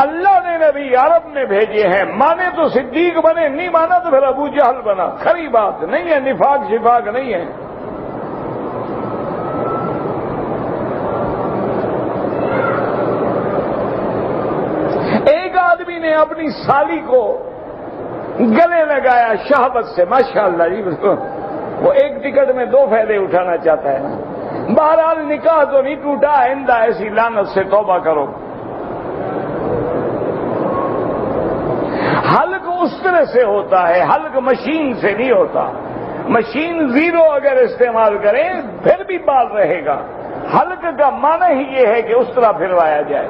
اللہ نے نبی عرب میں بھیجے ہیں، مانے تو صدیق بنے، نہیں مانا تو پھر ابو جہل بنا، کھری بات نہیں ہے، نفاق شفاق نہیں ہے۔ ایک آدمی نے اپنی سالی کو گلے لگایا شہوت سے، ماشاءاللہ جی، وہ ایک ٹکٹ میں 2 فائدے اٹھانا چاہتا ہے نا۔ بہرحال نکاح تو نہیں ٹوٹا، آئندہ ایسی لعنت سے توبہ کرو۔ حلق اس طرح سے ہوتا ہے، حلق مشین سے نہیں ہوتا۔ مشین 0 اگر استعمال کریں پھر بھی بال رہے گا، حلق کا معنی ہی یہ ہے کہ اس طرح پھروایا جائے۔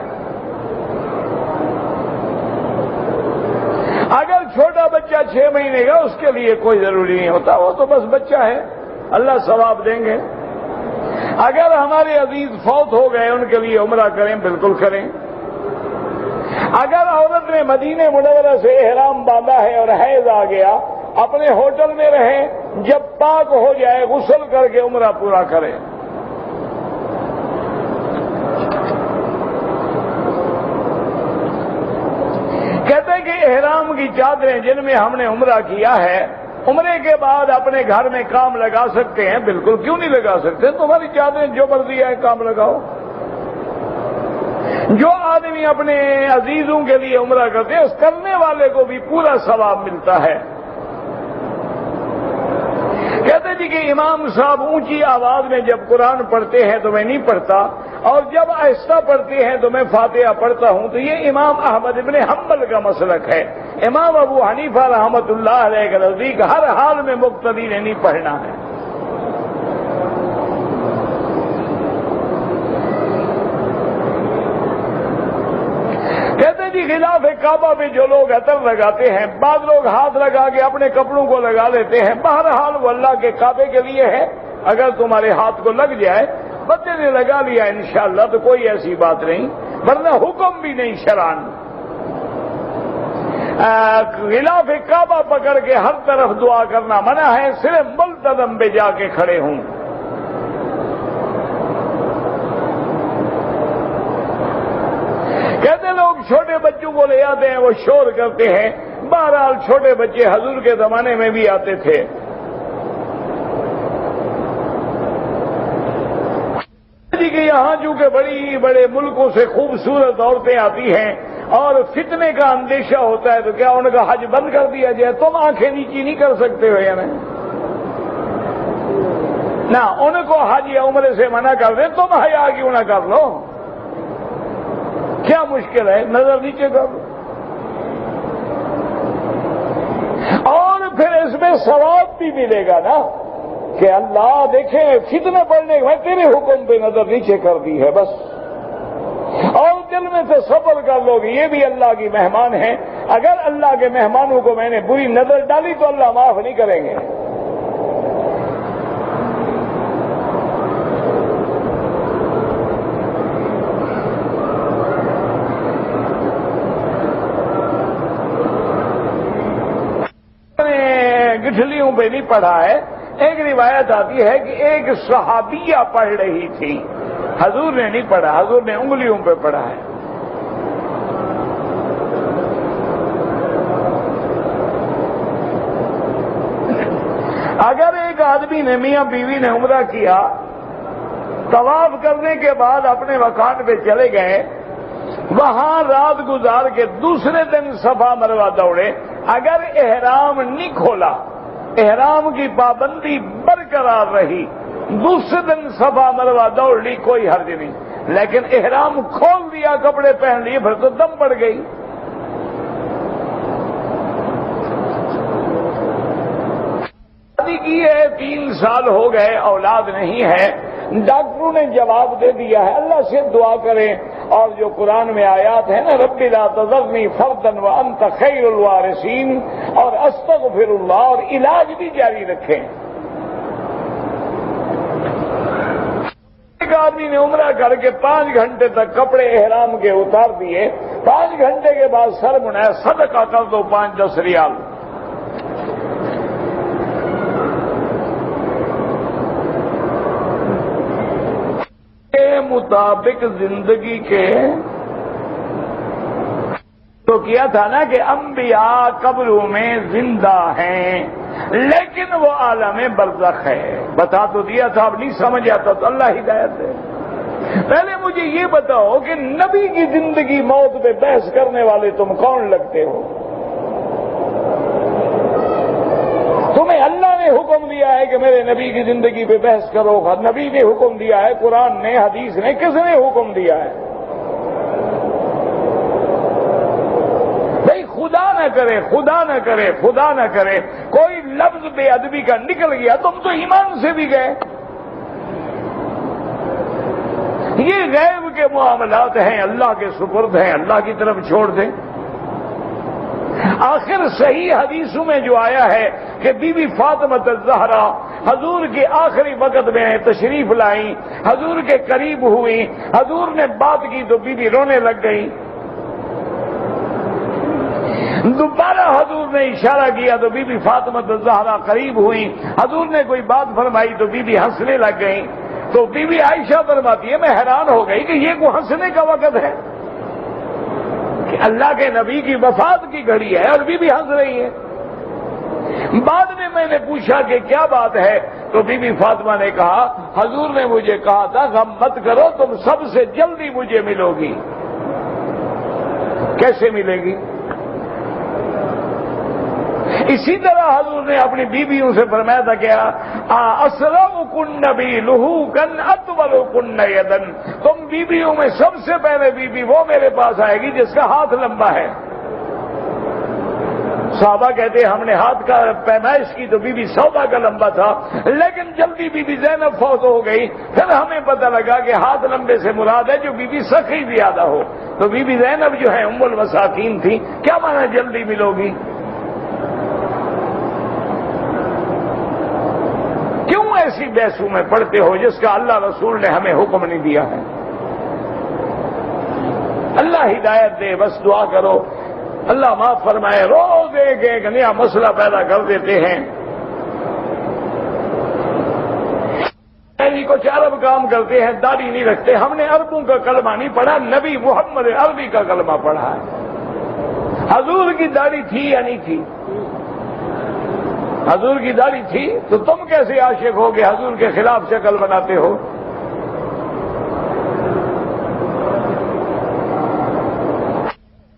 اگر چھوٹا بچہ 6 مہینے کا اس کے لیے کوئی ضروری نہیں ہوتا، وہ تو بس بچہ ہے، اللہ ثواب دیں گے۔ اگر ہمارے عزیز فوت ہو گئے ان کے لیے عمرہ کریں، بالکل کریں۔ اگر عورت نے مدینہ منورہ سے احرام باندھا ہے اور حیض آ گیا، اپنے ہوٹل میں رہیں، جب پاک ہو جائے غسل کر کے عمرہ پورا کریں۔ کہتے ہیں کہ احرام کی چادریں جن میں ہم نے عمرہ کیا ہے، عمرے کے بعد اپنے گھر میں کام لگا سکتے ہیں؟ بالکل، کیوں نہیں لگا سکتے؟ تمہاری چادریں جو مرضی ہے کام لگاؤ۔ جو آدمی اپنے عزیزوں کے لیے عمرہ کرتے ہیں اس کرنے والے کو بھی پورا ثواب ملتا ہے۔ کہتے جی کہ امام صاحب اونچی آواز میں جب قرآن پڑھتے ہیں تو میں نہیں پڑھتا، اور جب آہستہ پڑھتے ہیں تو میں فاتحہ پڑھتا ہوں، تو یہ امام احمد ابن حنبل کا مسلک ہے۔ امام ابو حنیفہ رحمۃ اللہ علیہ کے نزدیک ہر حال میں مقتدی نے نہیں پڑھنا ہے۔ کہتے جی خلاف کعبہ میں جو لوگ عطر لگاتے ہیں، بعض لوگ ہاتھ لگا کے اپنے کپڑوں کو لگا لیتے ہیں، بہرحال وہ اللہ کے کعبے کے لیے ہے، اگر تمہارے ہاتھ کو لگ جائے، بچے نے لگا لیا انشاءاللہ تو کوئی ایسی بات نہیں، ورنہ حکم بھی نہیں شرعاً۔ غلاف کعبہ پکڑ کے ہر طرف دعا کرنا منع ہے، صرف ملتزم پہ جا کے کھڑے ہوں۔ کہتے لوگ چھوٹے بچوں کو لے آتے ہیں، وہ شور کرتے ہیں، بہرحال چھوٹے بچے حضور کے زمانے میں بھی آتے تھے۔ کہ یہاں چونکہ بڑی بڑے ملکوں سے خوبصورت عورتیں آتی ہیں اور فتنے کا اندیشہ ہوتا ہے، تو کیا ان کا حج بند کر دیا جائے؟ تم آنکھیں نیچی نہیں کر سکتے ہو یا نہیں؟ نہ ان کو حج یا عمرے سے منع کر دیں، تم حیا کیوں نہ کر لو؟ کیا مشکل ہے؟ نظر نیچے کر لو، اور پھر اس میں ثواب بھی ملے گا نا کہ اللہ دیکھیں فتنے پڑنے کے بعد تیرے حکم پہ نظر نیچے کر دی ہے بس، اور دل میں سے صبر کر لو گے، یہ بھی اللہ کی مہمان ہیں، اگر اللہ کے مہمانوں کو میں نے بری نظر ڈالی تو اللہ معاف نہیں کریں گے۔ گٹھلیوں پہ نہیں پڑھا ہے، ایک روایت آتی ہے کہ ایک صحابیہ پڑھ رہی تھی، حضور نے نہیں پڑھا، حضور نے انگلیوں پہ پڑھا ہے۔ اگر ایک آدمی نے، میاں بیوی نے عمرہ کیا، طواف کرنے کے بعد اپنے مکان پہ چلے گئے، وہاں رات گزار کے دوسرے دن صفا مروا دوڑے، اگر احرام نہیں کھولا، احرام کی پابندی برقرار رہی، دوسرے دن صفا مروا دوڑ لی، کوئی حرج نہیں، لیکن احرام کھول دیا، کپڑے پہن لیے، پھر تو دم پڑ گئی۔ شادی کی ہے، 3 سال ہو گئے، اولاد نہیں ہے، ڈاکٹروں نے جواب دے دیا ہے اللہ سے دعا کریں، اور جو قرآن میں آیات ہے نا، رب لا تذرنی فردا وانت خیر الوارثین، اور استغفر اللہ، اور علاج بھی جاری رکھیں۔ ایک آدمی نے عمرہ کر کے 5 گھنٹے تک کپڑے احرام کے اتار دیے، 5 گھنٹے کے بعد سر منایا، صدقہ کر دو 5-10 ریال۔ مطابق زندگی کے تو کیا تھا نا کہ انبیاء قبروں میں زندہ ہیں، لیکن وہ عالم برزخ ہے، بتا تو دیا تھا، اب نہیں سمجھ آتا تو اللہ ہدایت دے۔ پہلے مجھے یہ بتاؤ کہ نبی کی زندگی موت پہ بحث کرنے والے تم کون لگتے ہو؟ تمہیں اللہ نے حکم دیا ہے کہ میرے نبی کی زندگی پہ بحث کرو، نبی نے حکم دیا ہے، قرآن نے، حدیث نے، کس نے حکم دیا ہے؟ بھئی خدا نہ کرے، خدا نہ کرے، خدا نہ کرے کوئی لفظ بے ادبی کا نکل گیا، تم تو ایمان سے بھی گئے۔ یہ غیب کے معاملات ہیں، اللہ کے سپرد ہیں، اللہ کی طرف چھوڑ دیں۔ آخر صحیح حدیثوں میں جو آیا ہے کہ بی بی فاطمہ الزہرا حضور کے آخری وقت میں تشریف لائیں، حضور کے قریب ہوئی، حضور نے بات کی تو بی بی رونے لگ گئی، دوبارہ حضور نے اشارہ کیا تو بی بی فاطمہ الزہرا قریب ہوئی، حضور نے کوئی بات فرمائی تو بی بی ہنسنے لگ گئی، تو بی بی عائشہ فرماتی ہے میں حیران ہو گئی کہ یہ کوئی ہنسنے کا وقت ہے کہ اللہ کے نبی کی وفات کی گھڑی ہے اور بی بی ہنس رہی ہے۔ بعد میں نے پوچھا کہ کیا بات ہے تو بی بی فاطمہ نے کہا حضور نے مجھے کہا تھا غم مت کرو، تم سب سے جلدی مجھے ملو گی۔ کیسے ملے گی؟ اسی طرح حضور نے اپنی بیویوں سے فرمایا تھا کہ اسرعکن نبیلہ اطولکن یدن، تم بیویوں میں سب سے پہلے بیوی وہ میرے پاس آئے گی جس کا ہاتھ لمبا ہے۔ صحابہ کہتے ہیں ہم نے ہاتھ کا پیمائش کی تو بی بی سودا کا لمبا تھا، لیکن جلدی بی بی زینب فوت ہو گئی، پھر ہمیں پتہ لگا کہ ہاتھ لمبے سے مراد ہے جو بی بی سخی زیادہ ہو، تو بی بی زینب جو ہے ام المساکین تھی۔ کیا معنی جلدی ملو گی؟ کیوں ایسی بحثوں میں پڑتے ہو جس کا اللہ رسول نے ہمیں حکم نہیں دیا ہے؟ اللہ ہدایت دے، بس دعا کرو اللہ معاف فرمائے۔ روز ایک نیا مسئلہ پیدا کر دیتے ہیں۔ کچھ عرب کام کرتے ہیں، داڑھی نہیں رکھتے، ہم نے عربوں کا کلمہ نہیں پڑھا، نبی محمد عربی کا کلمہ پڑھا ہے۔ حضور کی داڑھی تھی یا نہیں تھی؟ حضور کی داڑھی تھی، تو تم کیسے عاشق ہو کہ حضور کے خلاف شکل بناتے ہو؟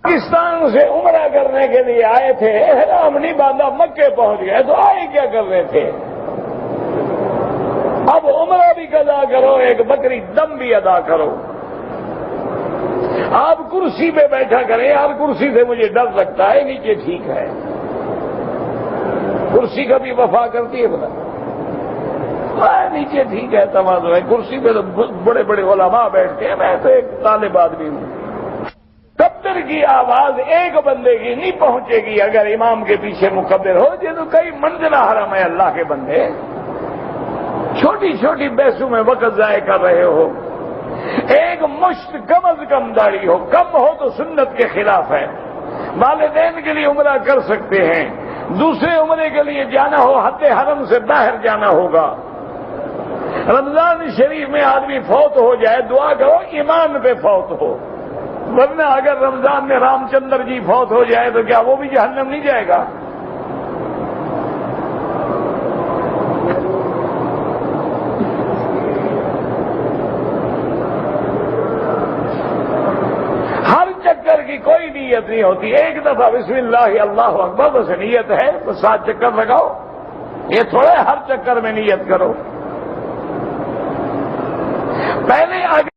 پاکستان سے عمرہ کرنے کے لیے آئے تھے، احرام نہیں باندھا، مکے پہنچ گئے، تو آئے کیا کر رہے تھے؟ اب عمرہ بھی ادا کرو، ایک بکری دم بھی ادا کرو۔ آپ کرسی پہ بیٹھا کریں، یار کرسی سے مجھے ڈر لگتا ہے، نیچے ٹھیک ہے۔ کرسی کا بھی وفا کرتی ہے بتا، نیچے ٹھیک ہے، تواضع ہے، کرسی پہ تو بڑے بڑے علماء بیٹھتے ہیں، میں تو ایک طالب آدمی ہوں۔ کبر کی آواز ایک بندے کی نہیں پہنچے گی اگر امام کے پیچھے مکبر ہو، یہ تو کئی منزلہ حرم ہے اللہ کے بندے۔ چھوٹی چھوٹی بحثوں میں وقت ضائع کر رہے ہو۔ ایک مشت کم از کم داڑھی ہو، کم ہو تو سنت کے خلاف ہے۔ والدین کے لیے عمرہ کر سکتے ہیں، دوسرے عمرے کے لیے جانا ہو حد حرم سے باہر جانا ہوگا۔ رمضان شریف میں آدمی فوت ہو جائے، دعا کرو ایمان پہ فوت ہو، ورنہ اگر رمضان میں رام چندر جی فوت ہو جائے تو کیا وہ بھی جہنم نہیں جائے گا؟ ہر کی کوئی نیت نہیں ہوتی. ایک دفعہ بسم اللہ اللہ اکبر بس نیت ہے، بس 7 چکر لگاؤ. یہ تھوڑے ہر چکر میں نیت کرو. پہلے آگے